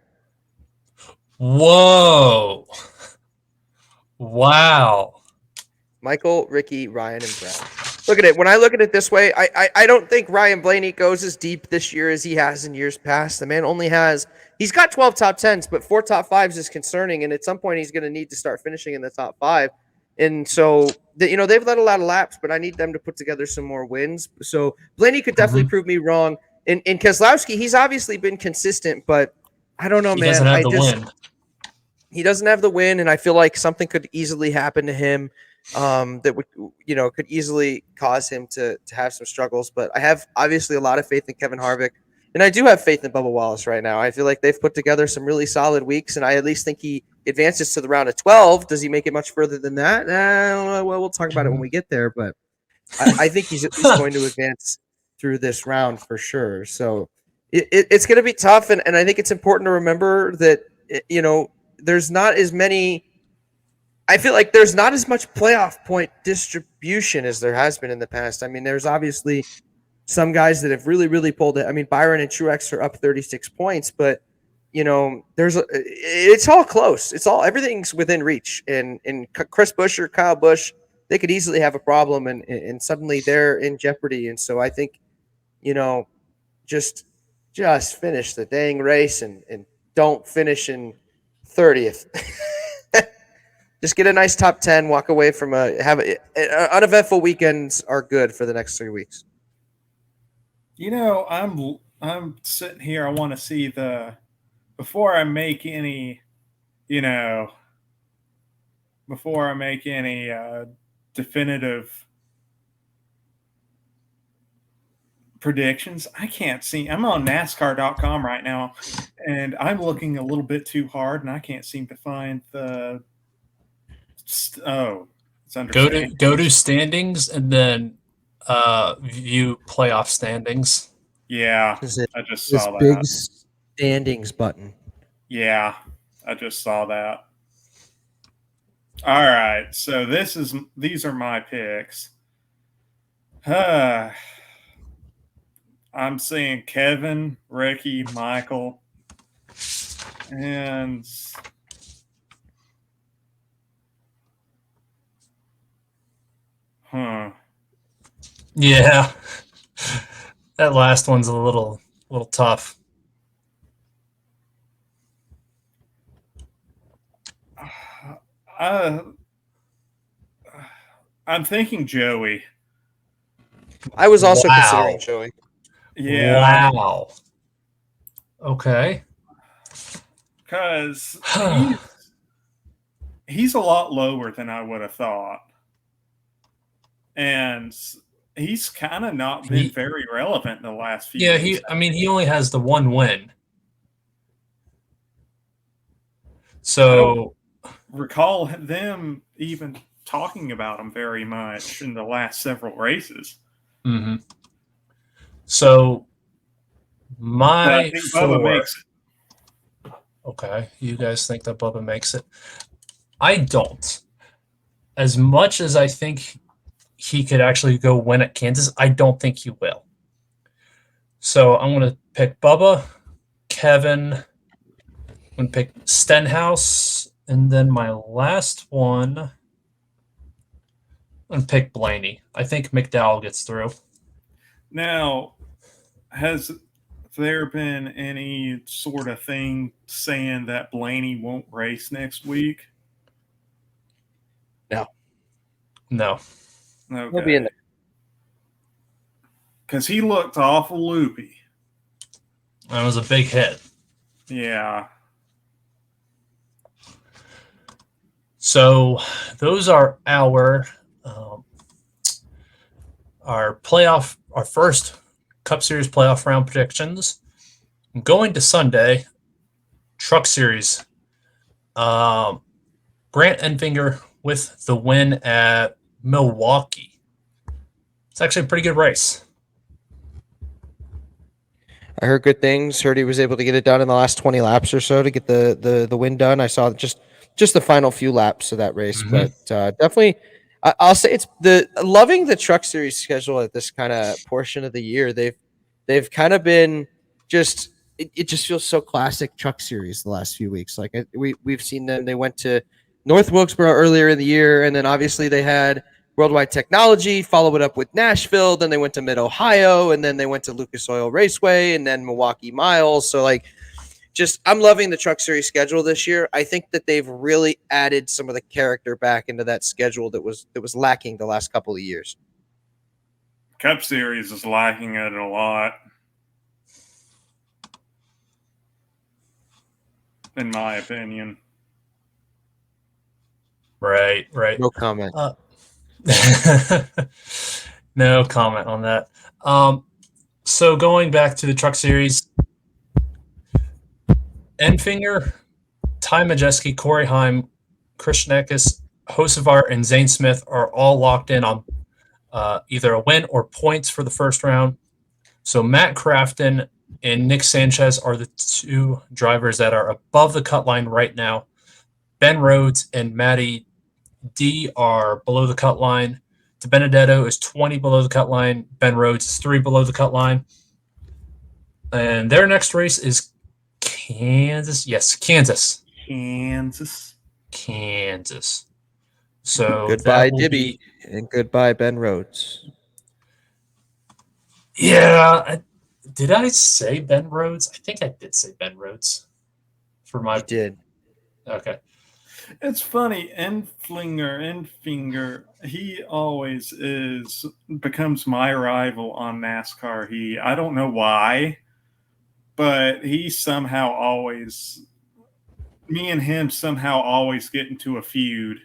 Whoa. Wow. Michael, Ricky, Ryan, and Brad. Look at it. When I look at it this way, I don't think Ryan Blaney goes as deep this year as he has in years past. The man only has – he's got 12 top 10s, but 4 top 5s is concerning, and at some point he's going to need to start finishing in the top 5. And so, they've let a lot of laps, but I need them to put together some more wins. So Blaney could definitely prove me wrong. In Keselowski, he's obviously been consistent, but I don't know, He man. doesn't have the win. He doesn't have the win, and I feel like something could easily happen to him that would, could easily cause him to have some struggles. But I have obviously a lot of faith in Kevin Harvick, and I do have faith in Bubba Wallace right now. I feel like they've put together some really solid weeks, and I at least think he advances to the round of 12. Does he make it much further than that? Well, we'll talk about it when we get there, but I think he's at least going to advance through this round for sure. So it's going to be tough, and I think it's important to remember that, there's not as many – I feel like there's not as much playoff point distribution as there has been in the past. I mean, there's obviously some guys that have really, really pulled it. I mean, Byron and Truex are up 36 points, but, it's all close. Everything's within reach. And Chris Buescher, Kyle Busch, they could easily have a problem, and suddenly they're in jeopardy. And so I think, just finish the dang race and don't finish in 30th. Just get a nice top 10, walk away from uneventful weekends are good for the next 3 weeks. I'm sitting here. I want to see before I make any definitive predictions. I can't see. I'm on NASCAR.com right now, and I'm looking a little bit too hard, and I can't seem to find the. It's under Go to standings and then view playoff standings. Yeah, I just saw that. Big standings button. Yeah, I just saw that. All right, so these are my picks. I'm seeing Kevin, Ricky, Michael, and Yeah. That last one's a little tough. I'm thinking Joey. I was also considering Joey. Yeah. Wow. Okay. Because he's a lot lower than I would have thought. And he's kind of not been very relevant in the last few years. He only has the one win. So recall them even talking about him very much in the last several races. Mm-hmm. So I think Bubba makes it. Okay, you guys think that Bubba makes it? I don't. As much as I think he could actually go win at Kansas, I don't think he will. So I'm going to pick Bubba, Kevin, I'm going to pick Stenhouse, and then my last one, I'm going to pick Blaney. I think McDowell gets through. Now, has there been any sort of thing saying that Blaney won't race next week? No. Okay. He'll be in there. Because he looked awful loopy. That was a big hit. Yeah. So those are our first Cup Series playoff round predictions. Going to Sunday, Truck Series. Grant Enfinger with the win at Milwaukee. It's actually a pretty good race. I heard good things. Heard he was able to get it done in the last 20 laps or so to get the win done. I saw just the final few laps of that race, but definitely, I'll say it's loving the Truck Series schedule at this kind of portion of the year. They've kind of been just it just feels so classic Truck Series the last few weeks. Like we've seen them. They went to North Wilkesboro earlier in the year, and then obviously they had Worldwide Technology, follow it up with Nashville, then they went to Mid-Ohio, and then they went to Lucas Oil Raceway, and then Milwaukee Miles. So, I'm loving the Truck Series schedule this year. I think that they've really added some of the character back into that schedule that was lacking the last couple of years. Cup Series is lacking it a lot, in my opinion. Right. No comment. No comment on that. So going back to the Truck Series, Enfinger, Ty Majeski, Corey Heim, Christian Eckes, Hocevar, and Zane Smith are all locked in on either a win or points for the first round. So Matt Crafton and Nick Sanchez are the two drivers that are above the cut line right now. Ben Rhodes and Matty D are below the cut line. DiBenedetto is 20 below the cut line. Ben Rhodes is 3 below the cut line. And their next race is Kansas. Yes, Kansas. So goodbye, Dibby, and goodbye, Ben Rhodes. Yeah. Did I say Ben Rhodes? I think I did say Ben Rhodes. You did. Okay. It's funny, Enfinger, he always becomes my rival on NASCAR. I don't know why, but he somehow always, me and him somehow always get into a feud.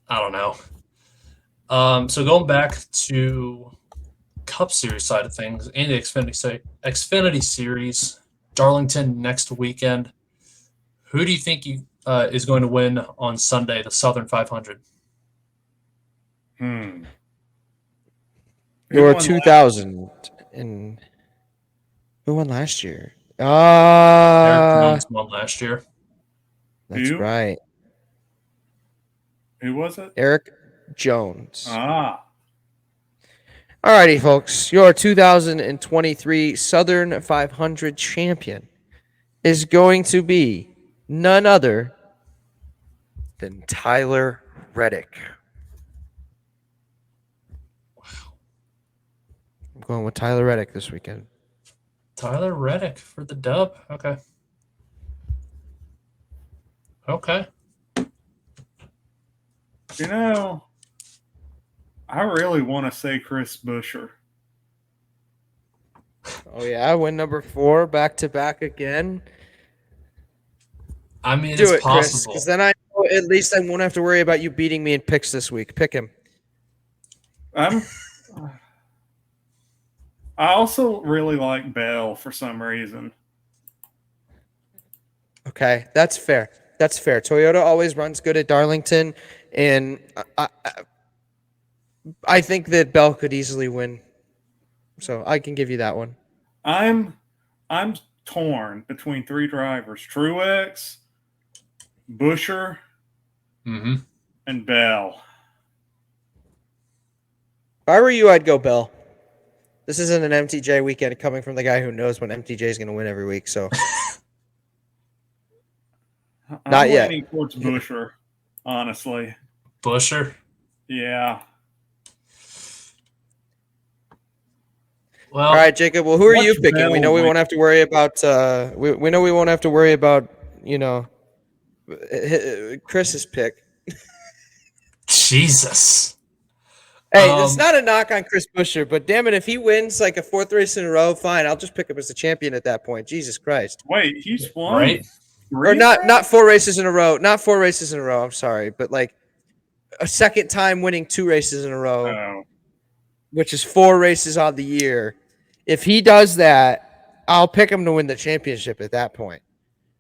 I don't know. So going back to Cup Series side of things and the Xfinity Series, Darlington next weekend. Who do you think is going to win on Sunday, the Southern 500? Your 2000 and who won last year? Eric Jones won last year. That's right. Who was it? Eric Jones. Alrighty, folks. Your 2023 Southern 500 champion is going to be none other than Tyler Reddick. Wow. I'm going with Tyler Reddick this weekend. Tyler Reddick for the dub. Okay. You know, I really want to say Chris Buescher. Oh, yeah. Win number 4 back-to-back again. I mean, Do it's it, possible. Chris, because then I know at least I won't have to worry about you beating me in picks this week. Pick him. I also really like Bell for some reason. Okay, that's fair. Toyota always runs good at Darlington, and I think that Bell could easily win. So I can give you that one. I'm torn between 3 drivers: Truex, Buescher, and Bell. If I were you, I'd go Bell. This isn't an MTJ weekend coming from the guy who knows when MTJ is going to win every week. So I'm leaning towards Buescher, honestly. Buescher? Yeah. Well, all right, Jacob. Well, who are you picking? We know we won't have to worry about. We know we won't have to worry about. Chris's pick. Jesus. Hey, it's not a knock on Chris Buescher, but damn it, if he wins like a 4th race in a row, fine. I'll just pick him as the champion at that point. Jesus Christ. Wait, he's won? Right? Or not 4 races in a row. Not 4 races in a row. I'm sorry, but like a second time winning 2 races in a row, which is 4 races on the year. If he does that, I'll pick him to win the championship at that point.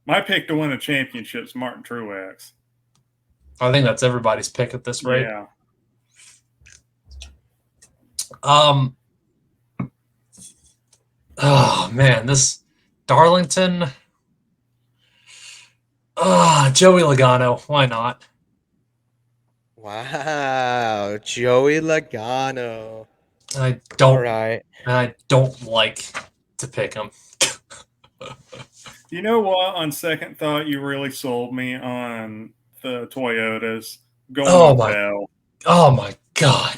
My pick to win a championship is Martin Truex. I think that's everybody's pick at this rate. Yeah. Oh man, this Darlington. Joey Logano. Why not? Wow, Joey Logano. I All right. don't like to pick him. You know what? On second thought, you really sold me on the Toyotas. Going with Bell. Oh my god!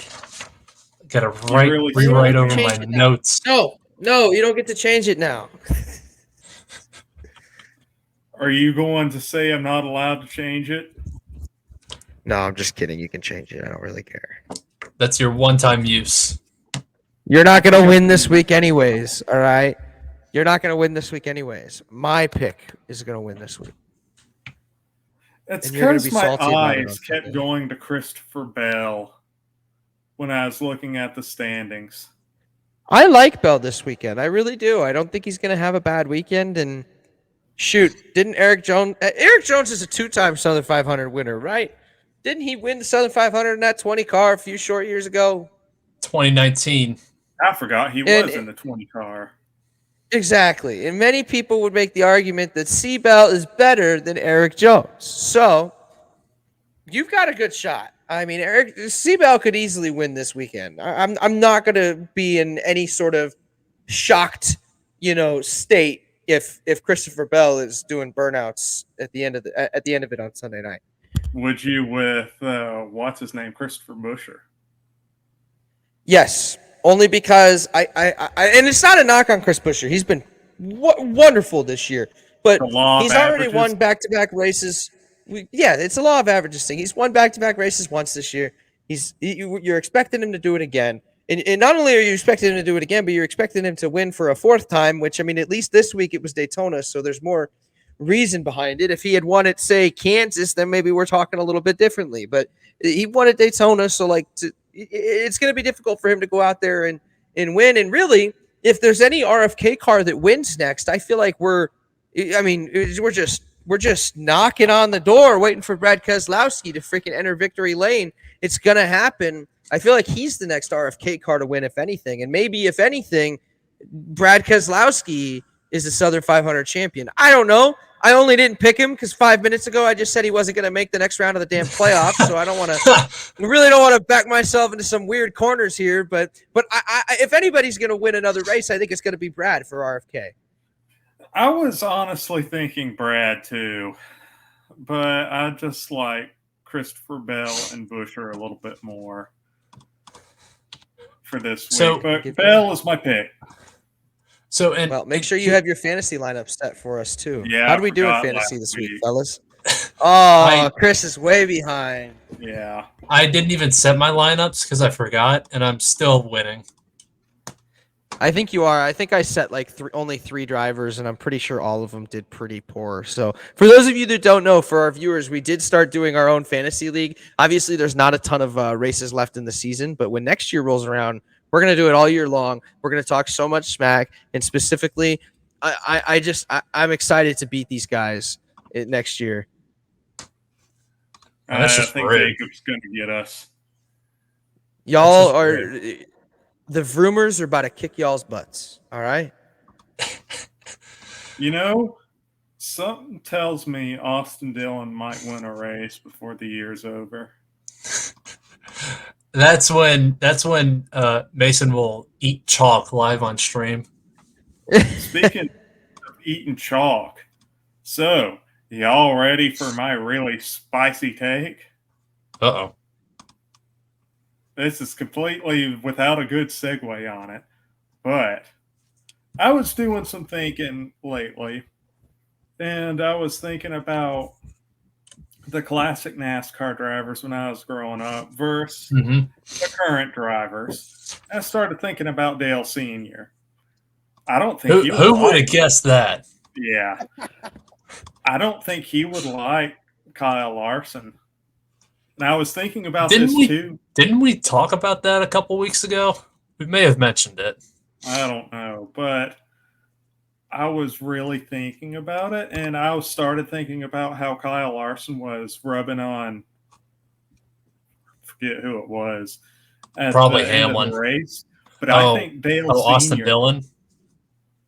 Gotta really rewrite over change my it now. notes. No, you don't get to change it now. Are you going to say I'm not allowed to change it? No, I'm just kidding. You can change it. I don't really care. That's your one-time use. You're not going to win this week anyways, all right? You're not going to win this week anyways. My pick is going to win this week. It's And you're gonna because be my salty about it on eyes kept Sunday. going to Christopher Bell when I was looking at the standings. I like Bell this weekend. I really do. I don't think he's going to have a bad weekend. And shoot, didn't Eric Jones? Eric Jones is a two-time Southern 500 winner, right? Didn't he win the Southern 500 in that 20 car a few short years ago? 2019. I forgot he was in the 20 car. Exactly. And many people would make the argument that C-Bell is better than Eric Jones. So you've got a good shot. I mean, C-Bell could easily win this weekend. I'm not going to be in any sort of shocked, state if Christopher Bell is doing burnouts at the end of it on Sunday night. Would you with what's his name, Christopher Buescher? Yes, only because I and it's not a knock on Chris Buescher. He's been wonderful this year, but he's already won back-to-back races. Yeah, it's a law of averages thing. He's won back-to-back races once this year. You're expecting him to do it again. And not only are you expecting him to do it again, but you're expecting him to win for a fourth time, which, I mean, at least this week it was Daytona, so there's more reason behind it. If he had won at, say, Kansas, then maybe we're talking a little bit differently. But he won at Daytona, so, it's going to be difficult for him to go out there and win. And really, if there's any RFK car that wins next, I feel like we're just knocking on the door, waiting for Brad Keselowski to freaking enter victory lane. It's going to happen. I feel like he's the next RFK car to win, if anything. And maybe, if anything, Brad Keselowski is the Southern 500 champion. I don't know. I only didn't pick him because 5 minutes ago I just said he wasn't going to make the next round of the damn playoffs. So I really don't want to back myself into some weird corners here. But I if anybody's going to win another race, I think it's going to be Brad for RFK. I was honestly thinking Brad too, but I just like Christopher Bell and Buescher a little bit more for this week. But Bell is my pick. So make sure you have your fantasy lineup set for us too. Yeah. How do we do in fantasy this week, fellas? Chris is way behind. Yeah. I didn't even set my lineups because I forgot, and I'm still winning. I think you are. I think I set only 3 drivers, and I'm pretty sure all of them did pretty poor. So for those of you that don't know, for our viewers, we did start doing our own fantasy league. Obviously, there's not a ton of races left in the season, but when next year rolls around, we're going to do it all year long. We're going to talk so much smack, and specifically, I'm excited to beat these guys next year. I think Jacob's going to get us. Y'all are the Vroomers are about to kick y'all's butts. All right. Something tells me Austin Dillon might win a race before the year's over. That's when Mason will eat chalk live on stream. Speaking of eating chalk, so y'all ready for my really spicy take? Uh-oh. This is completely without a good segue on it, but I was doing some thinking lately, and I was thinking about the classic NASCAR drivers when I was growing up versus the current drivers. I started thinking about Dale Sr. I don't think who would have guessed that? Yeah. I don't think he would like Kyle Larson. And I was thinking about this too. Didn't we talk about that a couple weeks ago? We may have mentioned it. I don't know, but I was really thinking about it, and I started thinking about how Kyle Larson was rubbing on, I forget who it was, at probably the end Hamlin. of the race. But I think Dale Austin Sr. Dillon.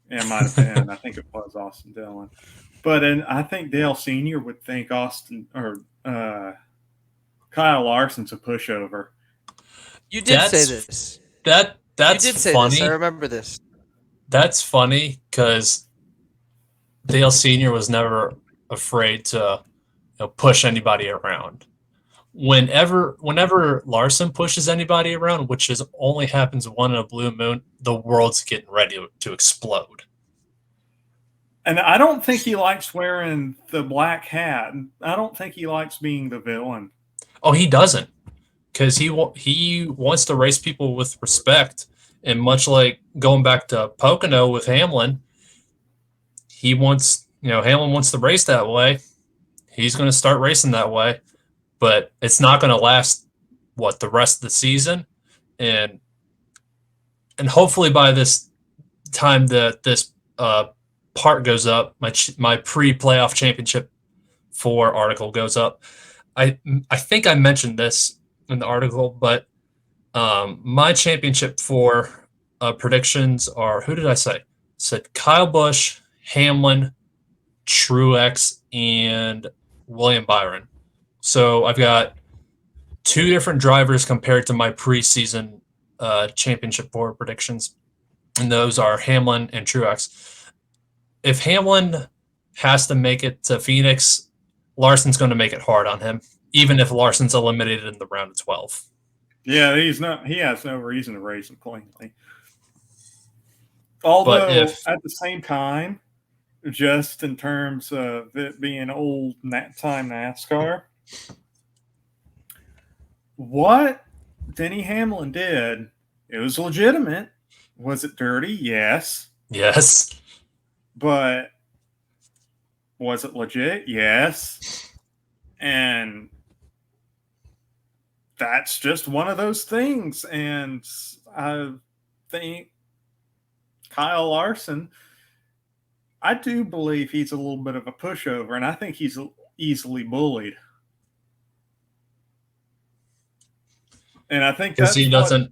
Yeah, it might have been. I think it was Austin Dillon. But I think Dale Sr. would think Kyle Larson's a pushover. You did say this. That's you did say funny. This. I remember this. That's funny because Dale Sr. was never afraid to push anybody around. Whenever Larson pushes anybody around, which only happens one in a blue moon, the world's getting ready to explode. And I don't think he likes wearing the black hat. I don't think he likes being the villain. Oh, he doesn't, because he wants to race people with respect, and much like going back to Pocono with Hamlin, Hamlin wants to race that way. He's going to start racing that way, but it's not going to last the rest of the season, and hopefully by this time that this part goes up, my pre-playoff championship 4 article goes up. I think I mentioned this in the article, but my championship 4 predictions are, who did I say? I said Kyle Busch, Hamlin, Truex, and William Byron. So I've got 2 different drivers compared to my preseason championship 4 predictions, and those are Hamlin and Truex. If Hamlin has to make it to Phoenix, Larson's going to make it hard on him, even if Larson's eliminated in the round of 12. Yeah, he has no reason to race him cleanly. Although, at the same time, just in terms of it being old time NASCAR, what Denny Hamlin did, it was legitimate. Was it dirty? Yes. Yes. But was it legit? Yes. And that's just one of those things. And I think Kyle Larson, I do believe he's a little bit of a pushover, and I think he's easily bullied. And I think because he doesn't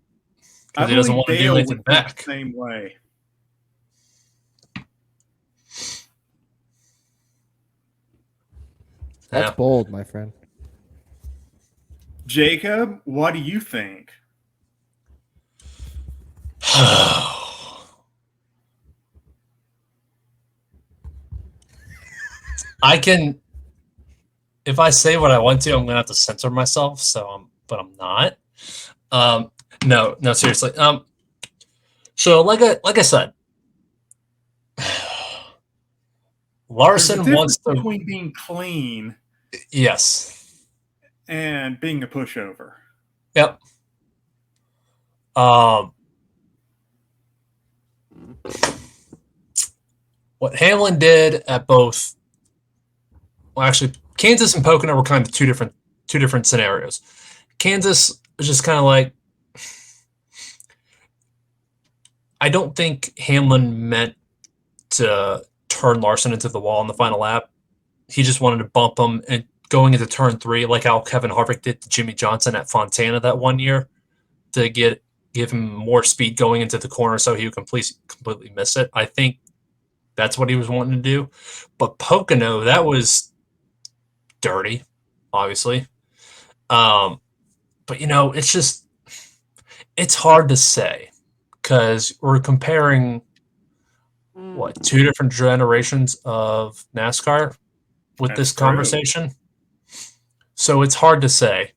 want to do anything back. The same way. That's bold, my friend. Jacob, what do you think? If I say what I want to, I'm going to have to censor myself. But I'm not. No, seriously. So like I said, Larson wants to between being clean, yes, and being a pushover. Yep. What Hamlin did at both, well, actually, Kansas and Pocono were kind of two different scenarios. Kansas was just kind of like, I don't think Hamlin meant to turn Larson into the wall in the final lap. He just wanted to bump him and going into turn 3, like how Kevin Harvick did to Jimmy Johnson at Fontana that one year, to give him more speed going into the corner so he would completely miss it. I think that's what he was wanting to do. But Pocono, that was dirty, obviously. But it's hard to say because we're comparing two different generations of NASCAR with this conversation. So it's hard to say.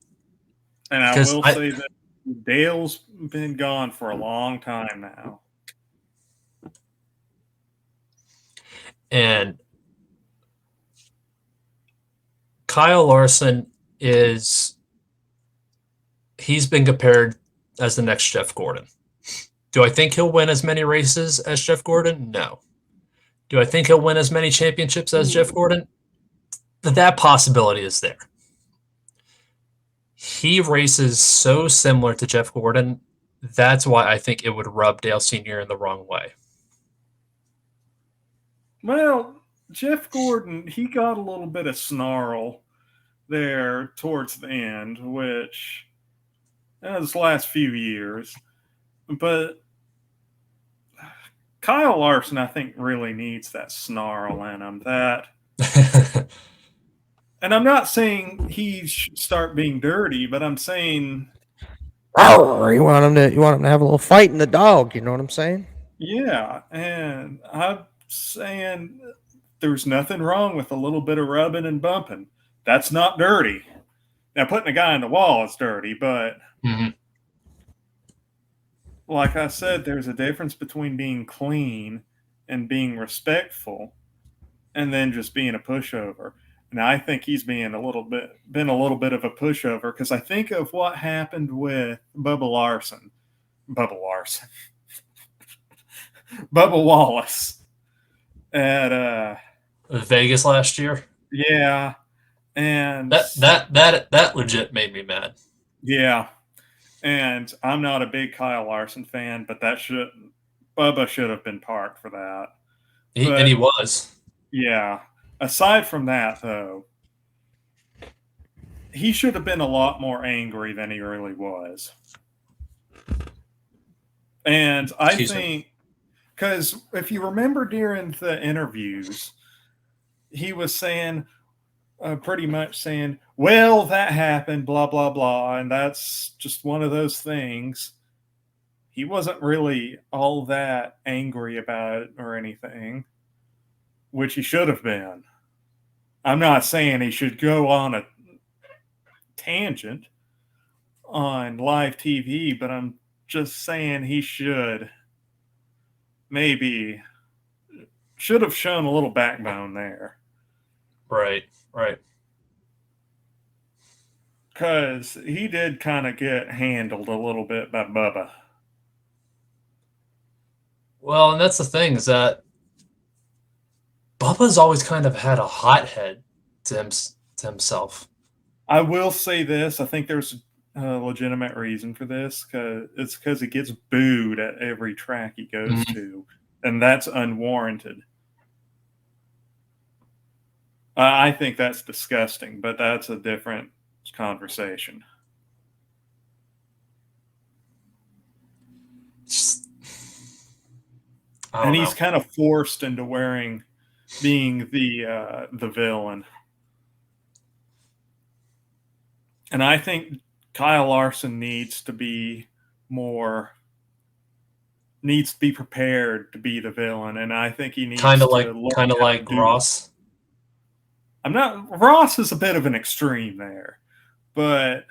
And I will say that Dale's been gone for a long time now. And Kyle Larson he's been compared as the next Jeff Gordon. Do I think he'll win as many races as Jeff Gordon? No. Do I think he'll win as many championships as Jeff Gordon? That possibility is there. He races so similar to Jeff Gordon. That's why I think it would rub Dale Sr. in the wrong way. Well, Jeff Gordon, he got a little bit of snarl there towards the end, which those last few years. But Kyle Larson, I think, really needs that snarl in him. And I'm not saying he should start being dirty, but I'm saying You want him to have a little fight in the dog. You know what I'm saying? yeah. And I'm saying there's nothing wrong with a little bit of rubbing and bumping. That's not dirty. Now, putting a guy in the wall is dirty, but like I said, there's a difference between being clean and being respectful, and then just being a pushover. And I think he's been a little bit of a pushover, because I think of what happened with Bubba Wallace at Vegas last year. Yeah, and that legit made me mad. Yeah, and I'm not a big Kyle Larson fan, but Bubba should have been parked for that. And he was. Yeah. Aside from that, though, he should have been a lot more angry than he really was. And I think, because if you remember during the interviews, he was saying, pretty much saying, well, that happened, blah, blah, blah, and that's just one of those things. He wasn't really all that angry about it or anything, which he should have been. I'm not saying he should go on a tangent on live TV, but I'm just saying he should have shown a little backbone there. Right. Because he did kind of get handled a little bit by Bubba. Well, and that's the thing, is that Bubba's always kind of had a hothead to himself. I will say this. I think there's a legitimate reason for this. It's because he gets booed at every track he goes to. And that's unwarranted. I think that's disgusting, but that's a different conversation. And he's kind of forced into being the villain. And I think Kyle Larson needs to be prepared to be the villain, and I think he needs kind of like Ross. Ross is a bit of an extreme there, but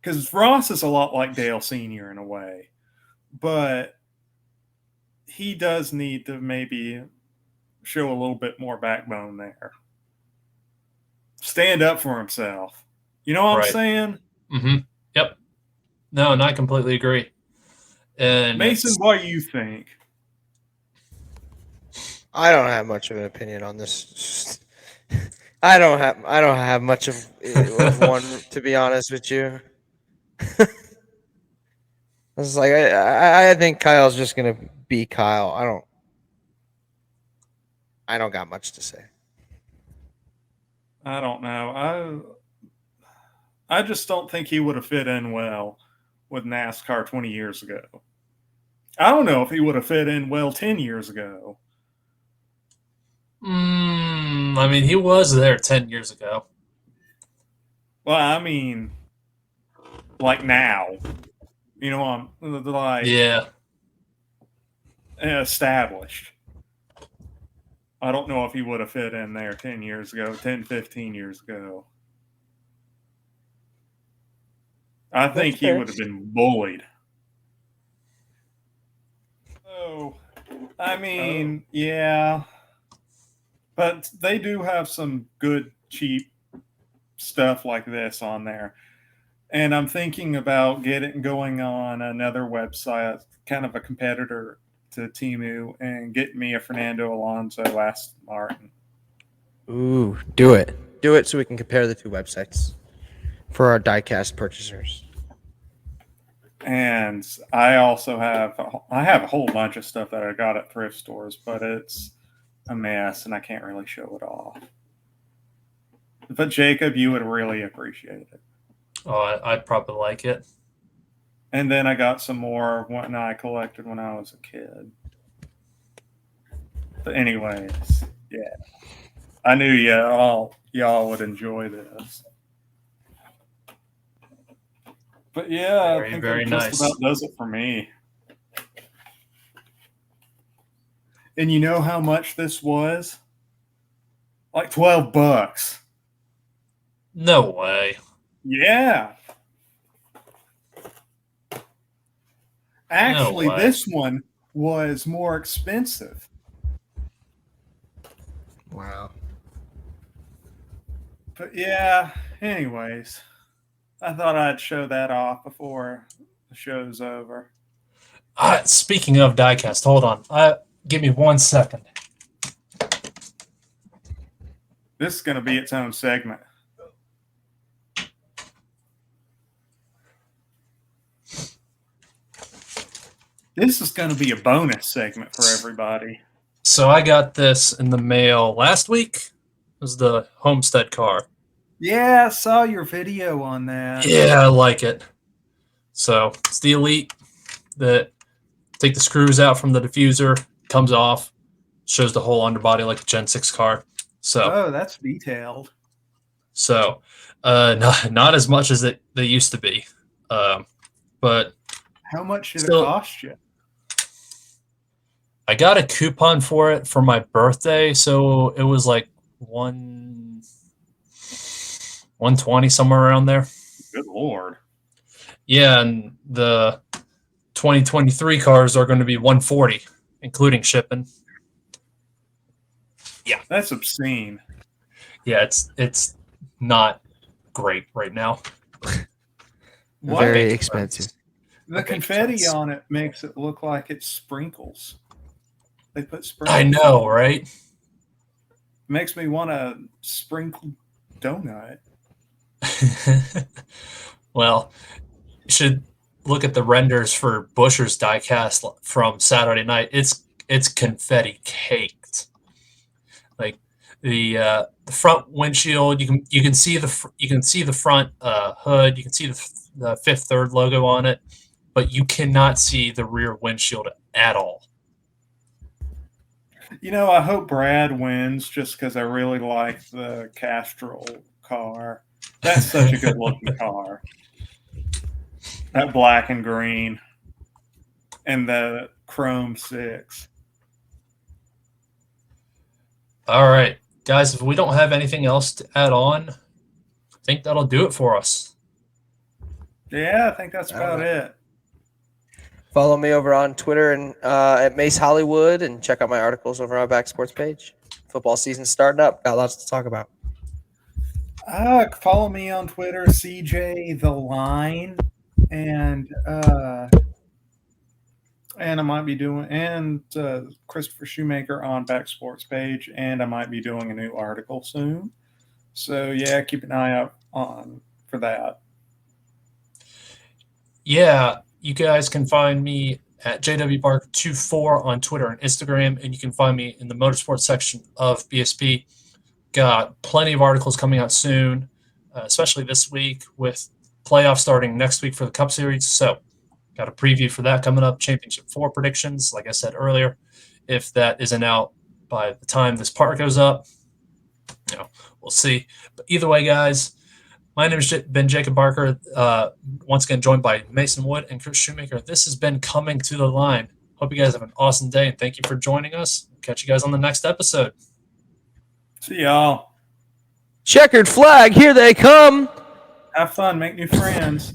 because Ross is a lot like Dale Sr. in a way, but he does need to maybe show a little bit more backbone there. Stand up for himself. You know what I'm saying? Mm-hmm. Yep. No, and I completely agree. And Mason, what do you think? I don't have much of an opinion on this. I don't have much of one, to be honest with you. It's like I think Kyle's just gonna be Kyle. I don't got much to say. I don't know. I just don't think he would have fit in well with NASCAR 20 years ago. I don't know if he would have fit in well 10 years ago. I mean, he was there 10 years ago. Well, I mean, like now. You know, I'm like established. I don't know if he would have fit in there 10 years ago, 10, 15 years ago. I think he would have been bullied. Oh, I mean, yeah. But they do have some good, cheap stuff like this on there. And I'm thinking about going on another website, kind of a competitor to Temu, and getting me a Fernando Alonso Aston Martin. Ooh, do it. Do it so we can compare the two websites for our diecast purchasers. And I also have a whole bunch of stuff that I got at thrift stores, but it's a mess and I can't really show it off. But Jacob, you would really appreciate it. Oh, I'd probably like it. And then I got some more of what I collected when I was a kid. But anyways, yeah. I knew y'all would enjoy this. But yeah, Very, I think very that just nice. about does it for me. And you know how much this was? Like $12. No way. Yeah. Actually, way. this one was more expensive. Wow. But yeah, anyways, I thought I'd show that off before the show's over. Speaking of diecast, hold on. Give me 1 second. This is going to be its own segment. This is going to be a bonus segment for everybody. So I got this in the mail last week. It was the Homestead car. Yeah, I saw your video on that. Yeah, I like it. So it's the Elite that take the screws out from the diffuser, comes off, shows the whole underbody like a Gen 6 car. Oh, that's detailed. So not as much as they used to be. But how much did still, it cost you? I got a coupon for it for my birthday, so it was like 120 somewhere around there. Good Lord. Yeah, and the 2023 cars are going to be 140, including shipping. Yeah, that's obscene. Yeah, it's not great right now. Very expensive. The confetti on it makes it look like it's sprinkles. They put sprinkles. I know, right? Makes me want a sprinkled donut. Well, you should look at the renders for Buescher's diecast from Saturday night. It's confetti caked. Like the front windshield, you can see the front hood, you can see the Fifth Third logo on it, but you cannot see the rear windshield at all. You know, I hope Brad wins just because I really like the Castrol car. That's such a good looking car. That black and green and the chrome 6. All right, guys, if we don't have anything else to add on, I think that'll do it for us. Yeah, I think that's about it. Follow me over on Twitter and at Mace Hollywood, and check out my articles over on our Back Sports page. Football season's starting up. Got lots to talk about. Follow me on Twitter, CJ the Line, and I might be doing Christopher Shoemaker on Back Sports page, and I might be doing a new article soon. So yeah, keep an eye out for that. Yeah, you guys can find me at JWBark24 on Twitter and Instagram, and you can find me in the motorsports section of BSP. Got plenty of articles coming out soon, especially this week with playoffs starting next week for the Cup Series. So got a preview for that coming up, Championship 4 predictions, like I said earlier. If that isn't out by the time this part goes up, we'll see. But either way, guys, my name has been Jacob Barker, once again joined by Mason Wood and Chris Shoemaker. This has been Coming to the Line. Hope you guys have an awesome day, and thank you for joining us. Catch you guys on the next episode. See y'all. Checkered flag, here they come. Have fun, make new friends.